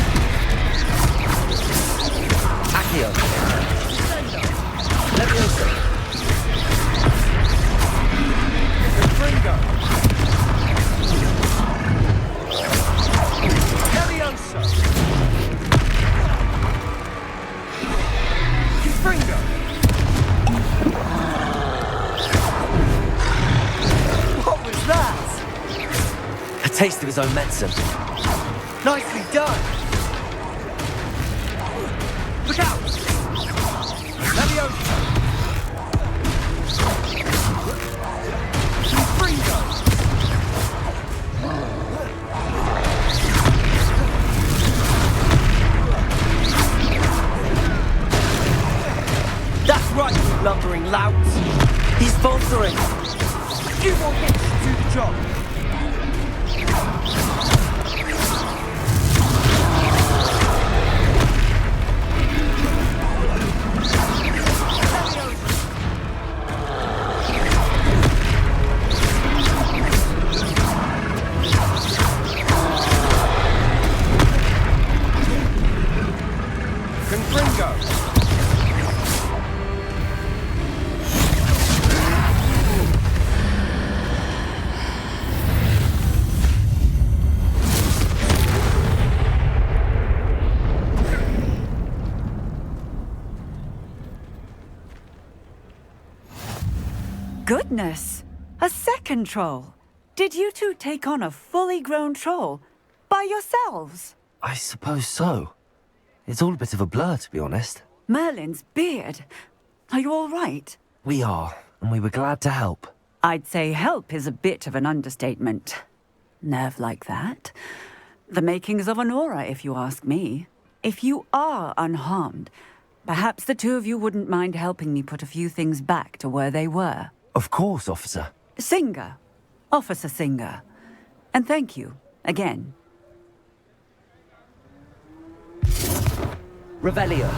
Accio. Leviosa. Confringo. Leviosa. Confringo. What was that? A taste of his own medicine. Nicely done! Look out! Leviosa! Confringo! That's right, you lumbering louts! He's faltering! A few more hits to do the job! Goodness! A second troll! Did you two take on a fully grown troll? By yourselves? I suppose so. It's all a bit of a blur, to be honest. Merlin's beard. Are you all right? We are, and we were glad to help. I'd say help is a bit of an understatement. Nerve like that. The makings of an aura, if you ask me. If you are unharmed, perhaps the two of you wouldn't mind helping me put a few things back to where they were. Of course, officer. Singer. Officer Singer. And thank you, again. Revelio.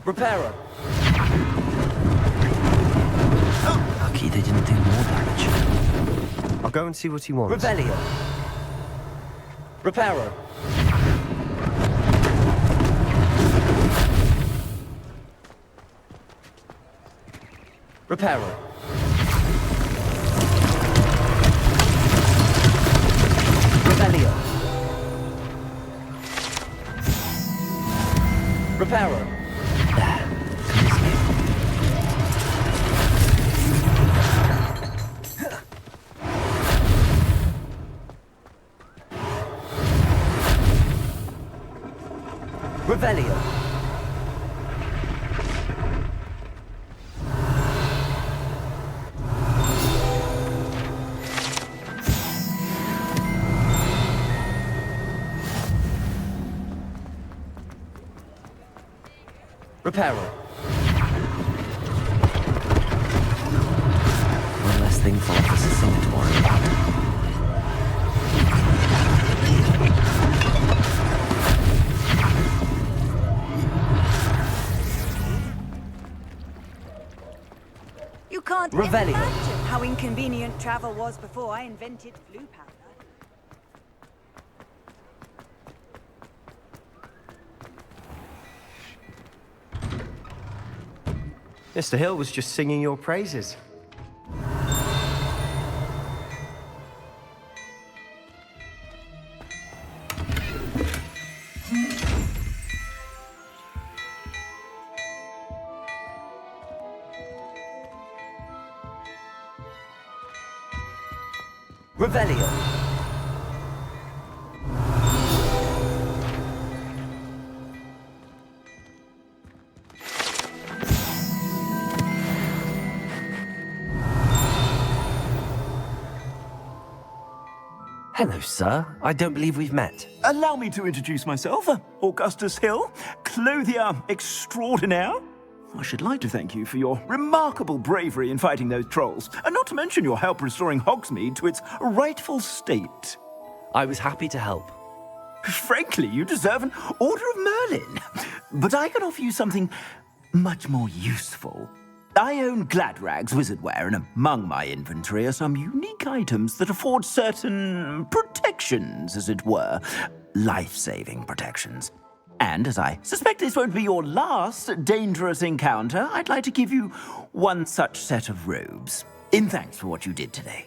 Reparo. Lucky they didn't do more damage. I'll go and see what he wants. Revelio. Reparo. Reparo. Revelio. Reparo. Revelio. Reparo. One less thing for Officer Singer to worry about. You can't Revelio. imagine how inconvenient travel was before I invented flu powder. Mr. Hill was just singing your praises. Revelio. Hello, sir. I don't believe we've met. Allow me to introduce myself, Augustus Hill, clothier extraordinaire. I should like to thank you for your remarkable bravery in fighting those trolls, and not to mention your help restoring Hogsmeade to its rightful state. I was happy to help. Frankly, you deserve an Order of Merlin. But I can offer you something much more useful. I own Gladrag's wizardware, and among my inventory are some unique items that afford certain protections, as it were. Life-saving protections. And as I suspect this won't be your last dangerous encounter, I'd like to give you one such set of robes, in thanks for what you did today.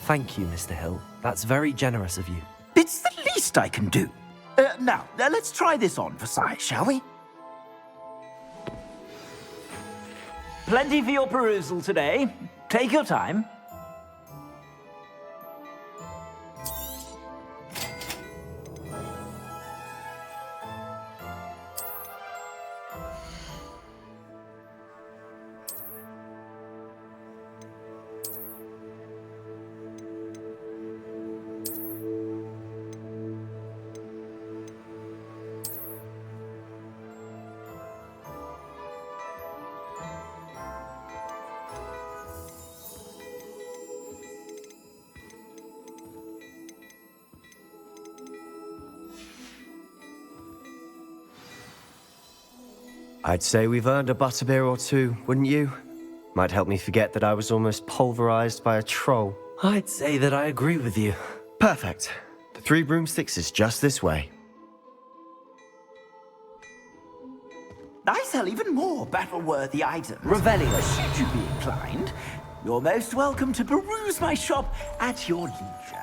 Thank you, Mr. Hill. That's very generous of you. It's the least I can do. Now, let's try this on for size, shall we? Plenty for your perusal today. Take your time. I'd say we've earned a butterbeer or two, wouldn't you? Might help me forget that I was almost pulverized by a troll. I'd say that I agree with you. Perfect. The 3 broomsticks is just this way. I sell even more battle-worthy items. Revelio. Should you be inclined, you're most welcome to peruse my shop at your leisure.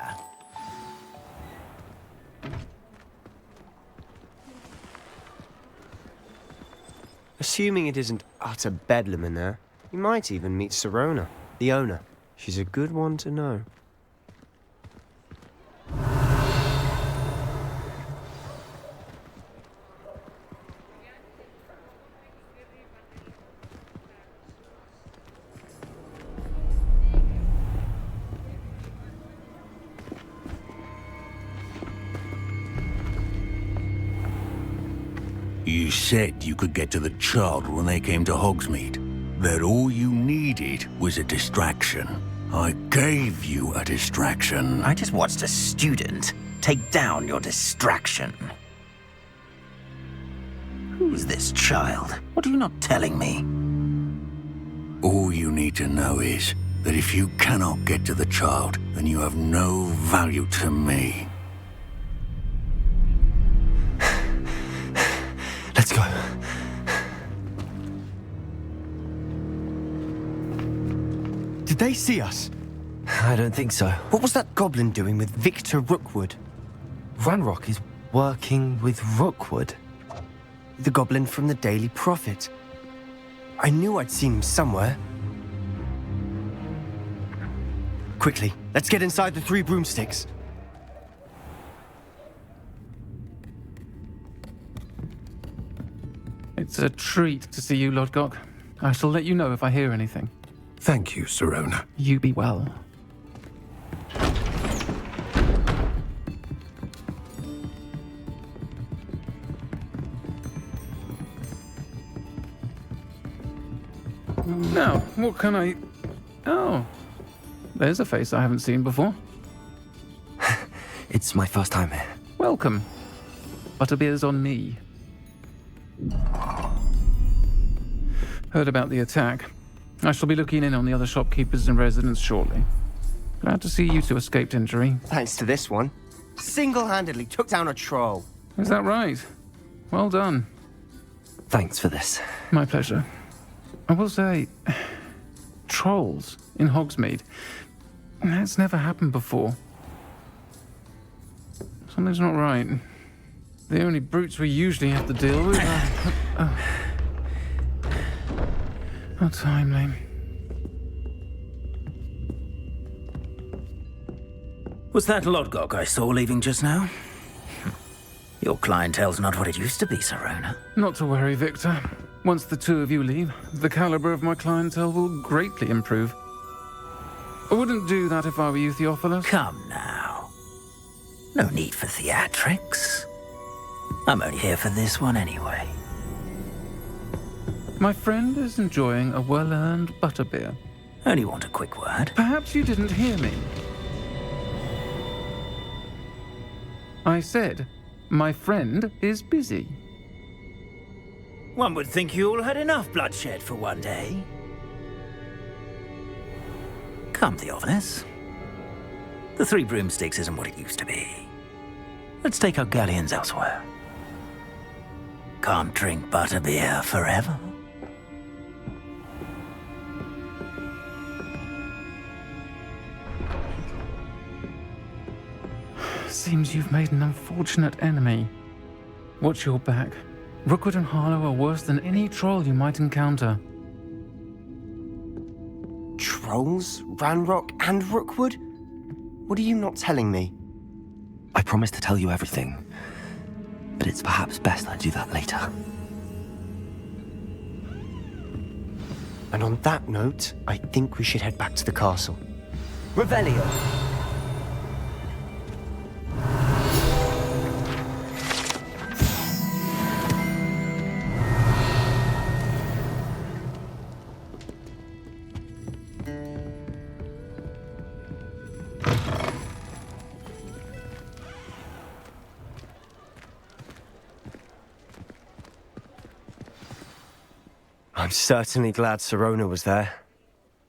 Assuming it isn't utter bedlam in there, you might even meet Sirona, the owner. She's a good one to know. You said you could get to the child when they came to Hogsmeade. That all you needed was a distraction. I gave you a distraction. I just watched a student take down your distraction. Who's this child? What are you not telling me? All you need to know is that if you cannot get to the child, then you have no value to me. Let's go. Did they see us? I don't think so. What was that goblin doing with Victor Rookwood? Ranrock is working with Rookwood. The goblin from the Daily Prophet. I knew I'd seen him somewhere. Quickly, let's get inside the 3 broomsticks. It's a treat to see you, Lodgok. I shall let you know if I hear anything. Thank you, Sirona. You be well. Now, what can I... Oh, there's a face I haven't seen before. It's my first time here. Welcome. Butterbeer's on me. Heard about the attack. I shall be looking in on the other shopkeepers and residents shortly. Glad to see you two escaped injury. Thanks to this one. Single-handedly took down a troll. Is that right? Well done. Thanks for this. My pleasure. I will say, trolls in Hogsmeade. That's never happened before. Something's not right. The only brutes we usually have to deal with are... How timely. Was that Lodgok I saw leaving just now? Your clientele's not what it used to be, Sirona. Not to worry, Victor. Once the two of you leave, the caliber of my clientele will greatly improve. I wouldn't do that if I were you, Theophilus. Come now. No need for theatrics. I'm only here for this one anyway. My friend is enjoying a well-earned butterbeer. Only want a quick word. Perhaps you didn't hear me. I said, my friend is busy. One would think you all had enough bloodshed for one day. Come, Theophilus. The 3 broomsticks isn't what it used to be. Let's take our galleons elsewhere. Can't drink butterbeer forever. Seems you've made an unfortunate enemy. Watch your back. Rookwood and Harlow are worse than any troll you might encounter. Trolls? Ranrock and Rookwood? What are you not telling me? I promised to tell you everything, but it's perhaps best I do that later. And on that note, I think we should head back to the castle. Revelio! I'm certainly glad Sirona was there.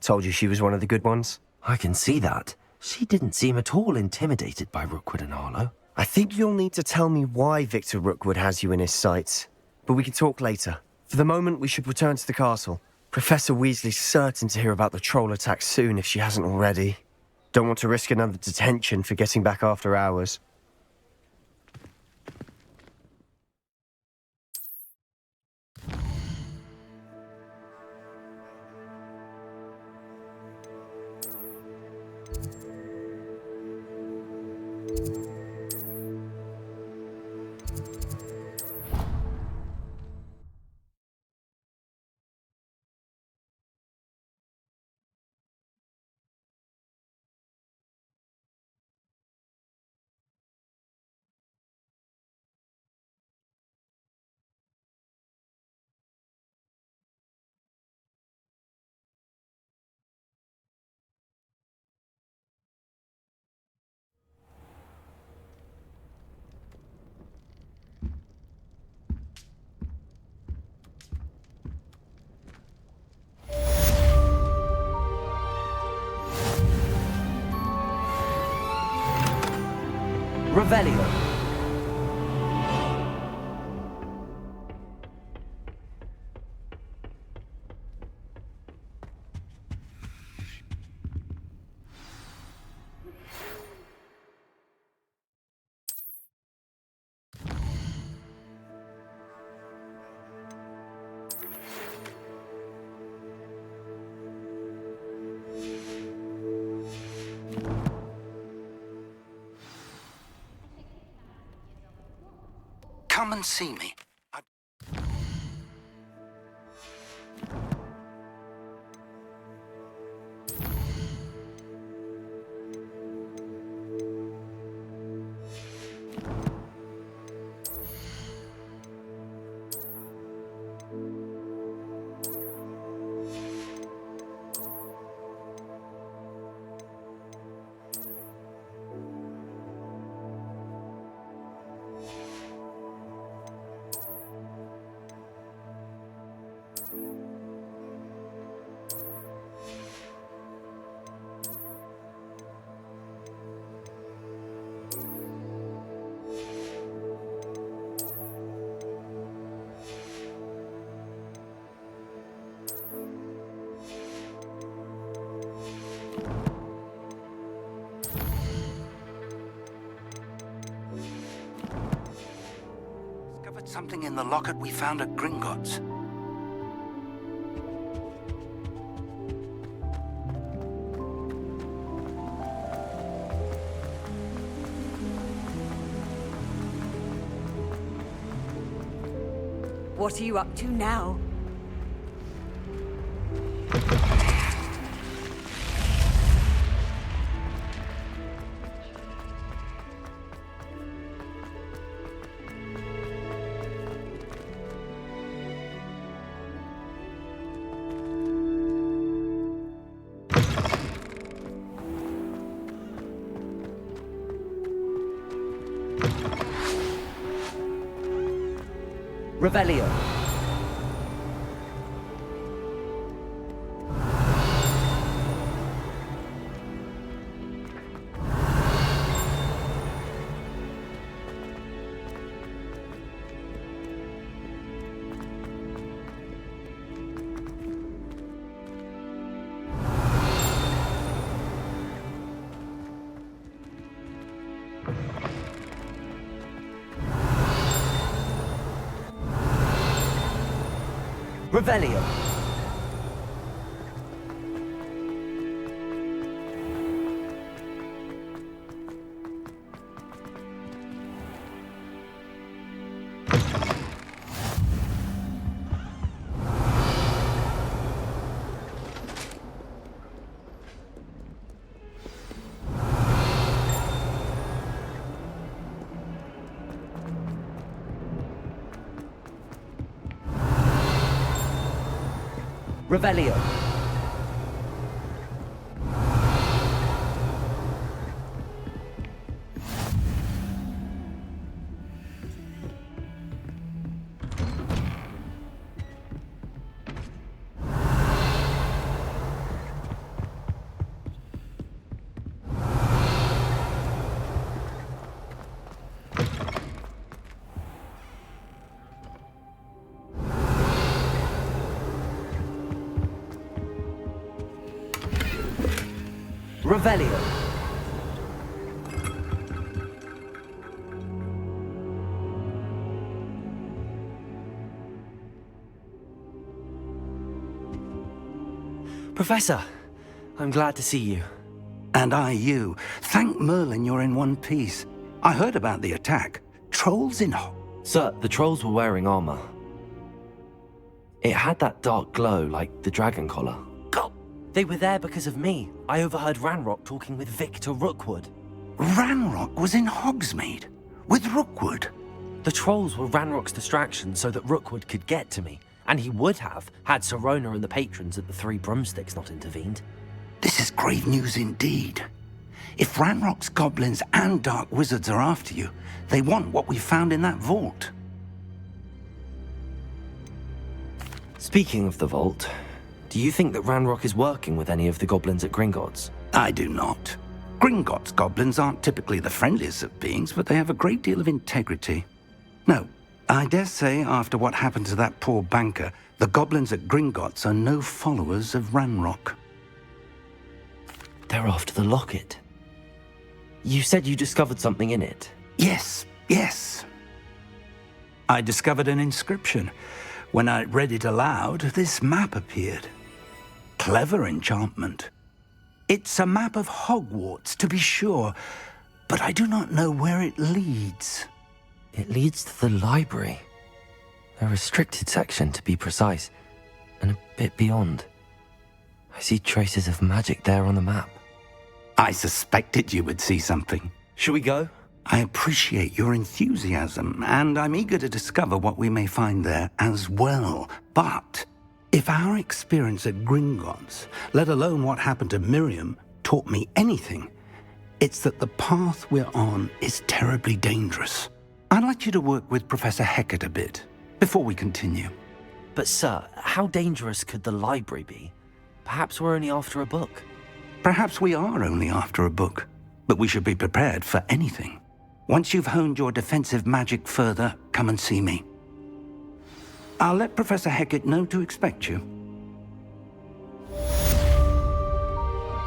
Told you she was one of the good ones. I can see that. She didn't seem at all intimidated by Rookwood and Harlow. I think you'll need to tell me why Victor Rookwood has you in his sights. But we can talk later. For the moment, we should return to the castle. Professor Weasley's certain to hear about the troll attack soon if she hasn't already. Don't want to risk another detention for getting back after hours. Revelio. Come and see me. Something in the locket we found at Gringotts. What are you up to now? Revelio. Revelio. Revelio. Revelio. Professor, I'm glad to see you. And I you. Thank Merlin you're in one piece. I heard about the attack. Trolls in Sir, the trolls were wearing armor. It had that dark glow like the dragon collar. They were there because of me. I overheard Ranrock talking with Victor Rookwood. Ranrock was in Hogsmeade? With Rookwood? The trolls were Ranrock's distraction so that Rookwood could get to me. And he would have, had Sirona and the patrons at the Three Broomsticks not intervened. This is grave news indeed. If Ranrock's goblins and dark wizards are after you, they want what we found in that vault. Speaking of the vault, do you think that Ranrock is working with any of the goblins at Gringotts? I do not. Gringotts goblins aren't typically the friendliest of beings, but they have a great deal of integrity. No, I dare say after what happened to that poor banker, the goblins at Gringotts are no followers of Ranrock. They're after the locket. You said you discovered something in it. Yes. I discovered an inscription. When I read it aloud, this map appeared. Clever enchantment. It's a map of Hogwarts, to be sure, but I do not know where it leads. It leads to the library. A restricted section, to be precise, and a bit beyond. I see traces of magic there on the map. I suspected you would see something. Shall we go? I appreciate your enthusiasm, and I'm eager to discover what we may find there as well. But if our experience at Gringotts, let alone what happened to Miriam, taught me anything, it's that the path we're on is terribly dangerous. I'd like you to work with Professor Hecat a bit before we continue. But sir, how dangerous could the library be? Perhaps we're only after a book. Perhaps we are only after a book, but we should be prepared for anything. Once you've honed your defensive magic further, come and see me. I'll let Professor Hecat know to expect you.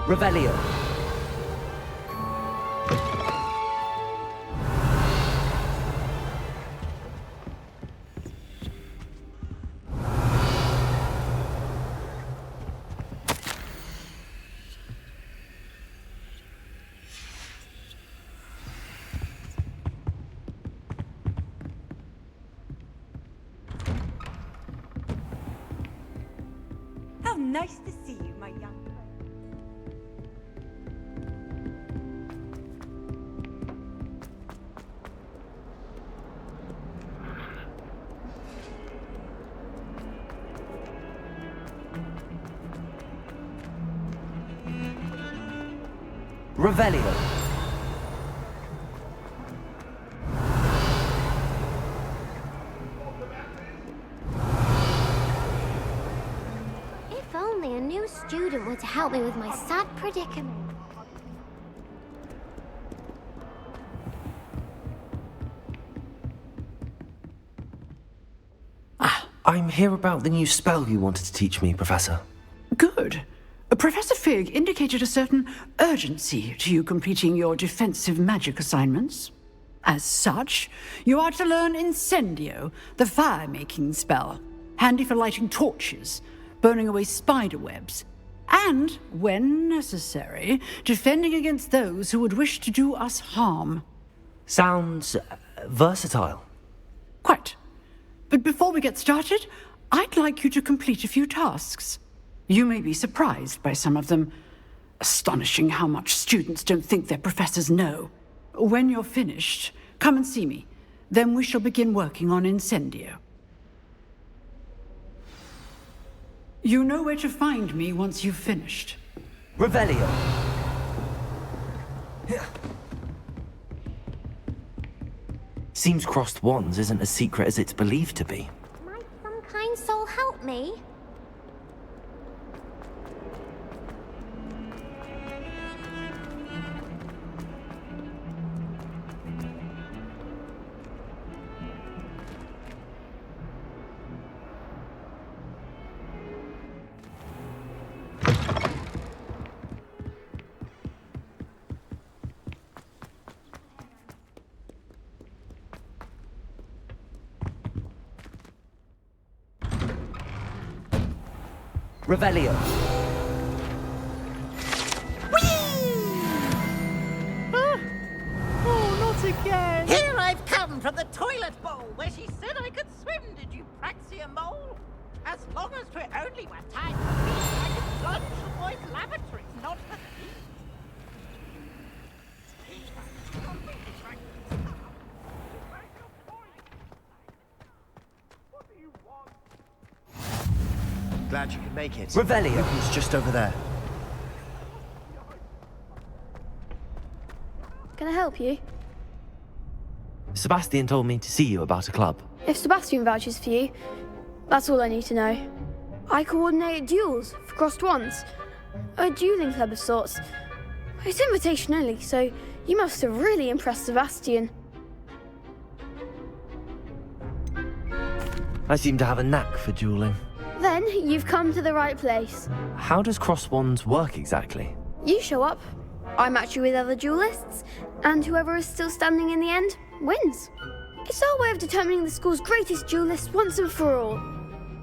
Revelio. How nice to see you, my young friend. Revelio. If only a new student were to help me with my sad predicament. I'm here about the new spell you wanted to teach me, Professor. Good. Professor Fig indicated a certain urgency to you completing your defensive magic assignments. As such, you are to learn Incendio, the fire-making spell, handy for lighting torches, burning away spider webs, and, when necessary, defending against those who would wish to do us harm. Sounds versatile. Quite. But before we get started, I'd like you to complete a few tasks. You may be surprised by some of them. Astonishing how much students don't think their professors know. When you're finished, come and see me. Then we shall begin working on Incendio. You know where to find me once you've finished. Revelio. Seems crossed wands isn't as secret as it's believed to be. Might some kind soul help me? Revelio. Oh, not again! Here I've come from the toilet bowl where she said I could swim, did you praxia mole? As long as 'twere only one time for me, I could plunge the boys' lavatories, not for thee. Glad you could make it. Revelio. It's just over there. Can I help you? Sebastian told me to see you about a club. If Sebastian vouches for you, that's all I need to know. I coordinate duels for crossed wands. A dueling club of sorts. It's invitation only, so you must have really impressed Sebastian. I seem to have a knack for dueling. Then you've come to the right place. How does cross wands work exactly? You show up, I match you with other duelists, and whoever is still standing in the end wins. It's our way of determining the school's greatest duelist once and for all.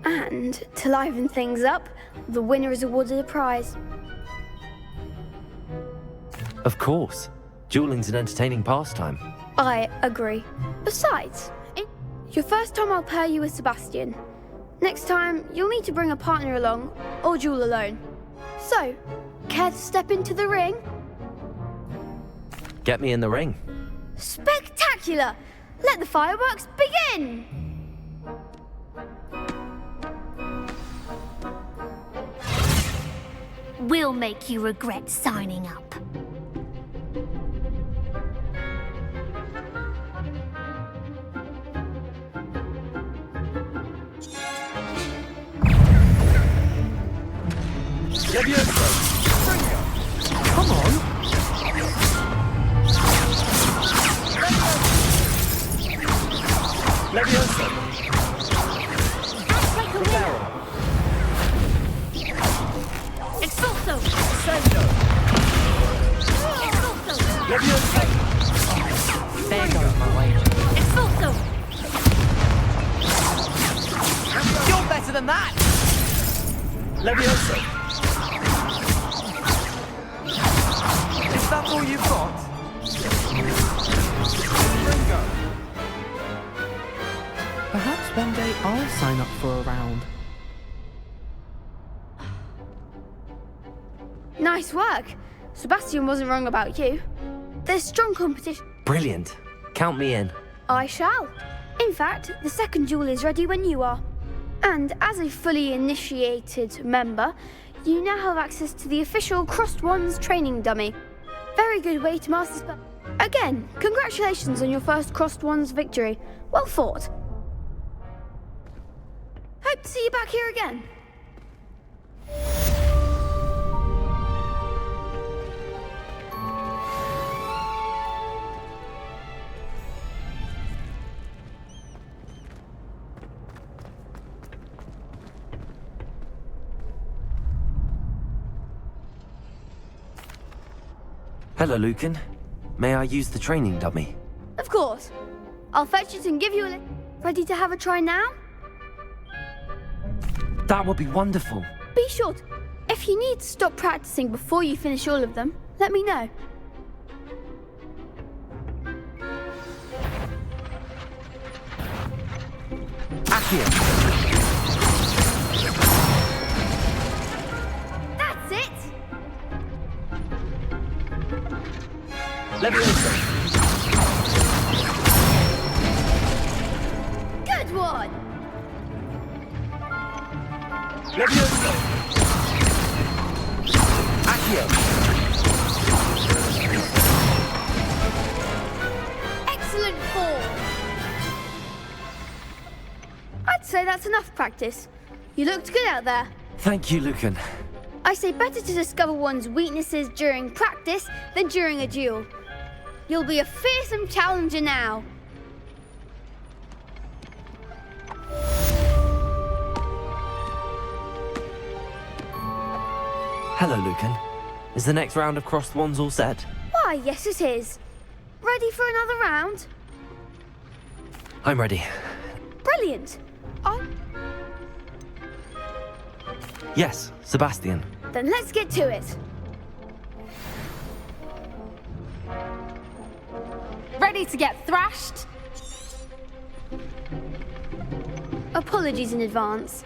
And to liven things up, the winner is awarded a prize. Of course. Dueling's an entertaining pastime. I agree. Besides, your first time I'll pair you with Sebastian. Next time, you'll need to bring a partner along, or duel alone. So, care to step into the ring? Get me in the ring. Spectacular! Let the fireworks begin! We'll make you regret signing up. Come on! Leviosa! Expulso! Sendo! Expulso! Leviosa! There goes my wager. Expulso! You're better than that! Leviosa! Is that all you've got? Ringo! Perhaps one day I'll sign up for a round. Nice work. Sebastian wasn't wrong about you. There's strong competition. Brilliant. Count me in. I shall. In fact, the second duel is ready when you are. And as a fully initiated member, you now have access to the official Crossed Wands training dummy. Very good way to master spell. Again, congratulations on your first Crossed Wands victory. Well fought. Hope to see you back here again. Hello, Lucan. May I use the training dummy? Of course. I'll fetch it and give you a lift. Ready to have a try now? That would be wonderful. Be sure to. If you need to stop practicing before you finish all of them, let me know. Accio! That's it! Leviosa! Good one! Leviosa! Accio! Excellent form! I'd say that's enough practice. You looked good out there. Thank you, Lucan. I say better to discover one's weaknesses during practice than during a duel. You'll be a fearsome challenger now. Hello, Lucan. Is the next round of Crossed Wands all set? Why, yes it is. Ready for another round? I'm ready. Brilliant. Yes, Sebastian. Then let's get to it. Ready to get thrashed? Apologies in advance.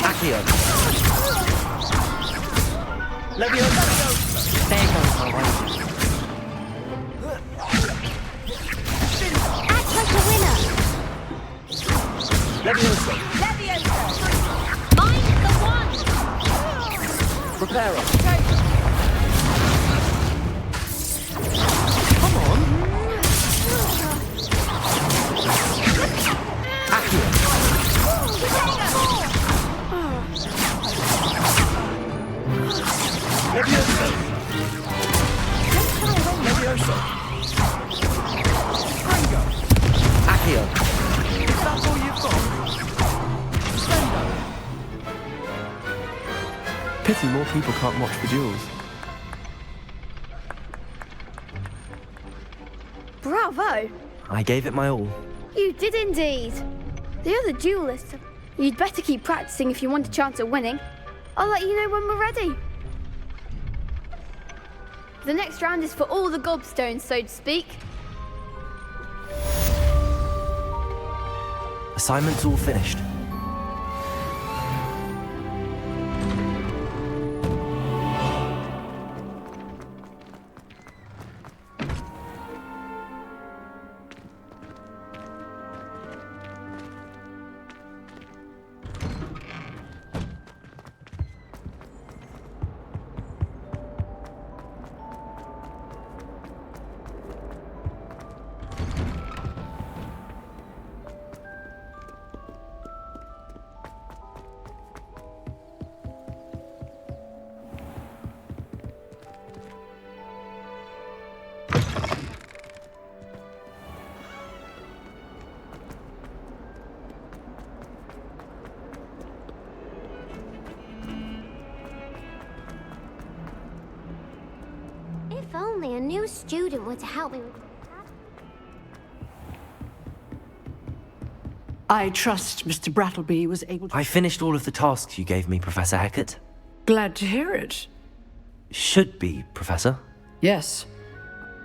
Accio! Leviosa! There goes my wager. Act like a winner! Leviosa! Leviosa! Mind the one! Preparo! Come on! Levioso! Levioso! Ringo! Accio! Is that all you've got? Splendo! Pity more people can't watch the duels. Bravo! I gave it my all. You did indeed. The other duelists, you'd better keep practicing if you want a chance at winning. I'll let you know when we're ready. The next round is for all the gobstones, so to speak. Assignment's all finished. If only a new student were to help me with... I trust Mr. Brattleby was able to... I finished all of the tasks you gave me, Professor Hecat. Glad to hear it. Should be, Professor. Yes.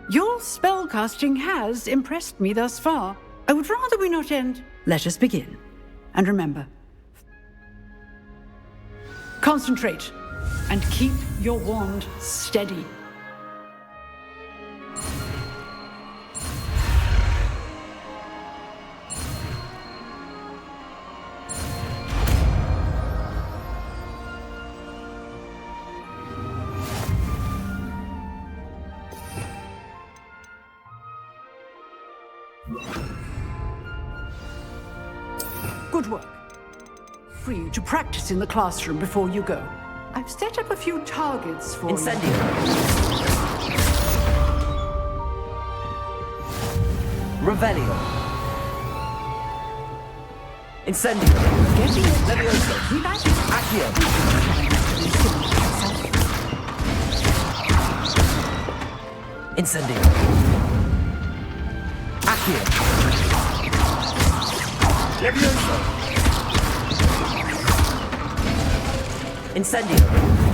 Your spellcasting has impressed me thus far. I would rather we not end. Let us begin. And remember, concentrate and keep your wand steady. Good work. Free you to practice in the classroom before you go. I've set up a few targets for Incendio. Revelio. Incendio. Levioso. Accio. Incendio. Accio. Levioso. Incendio.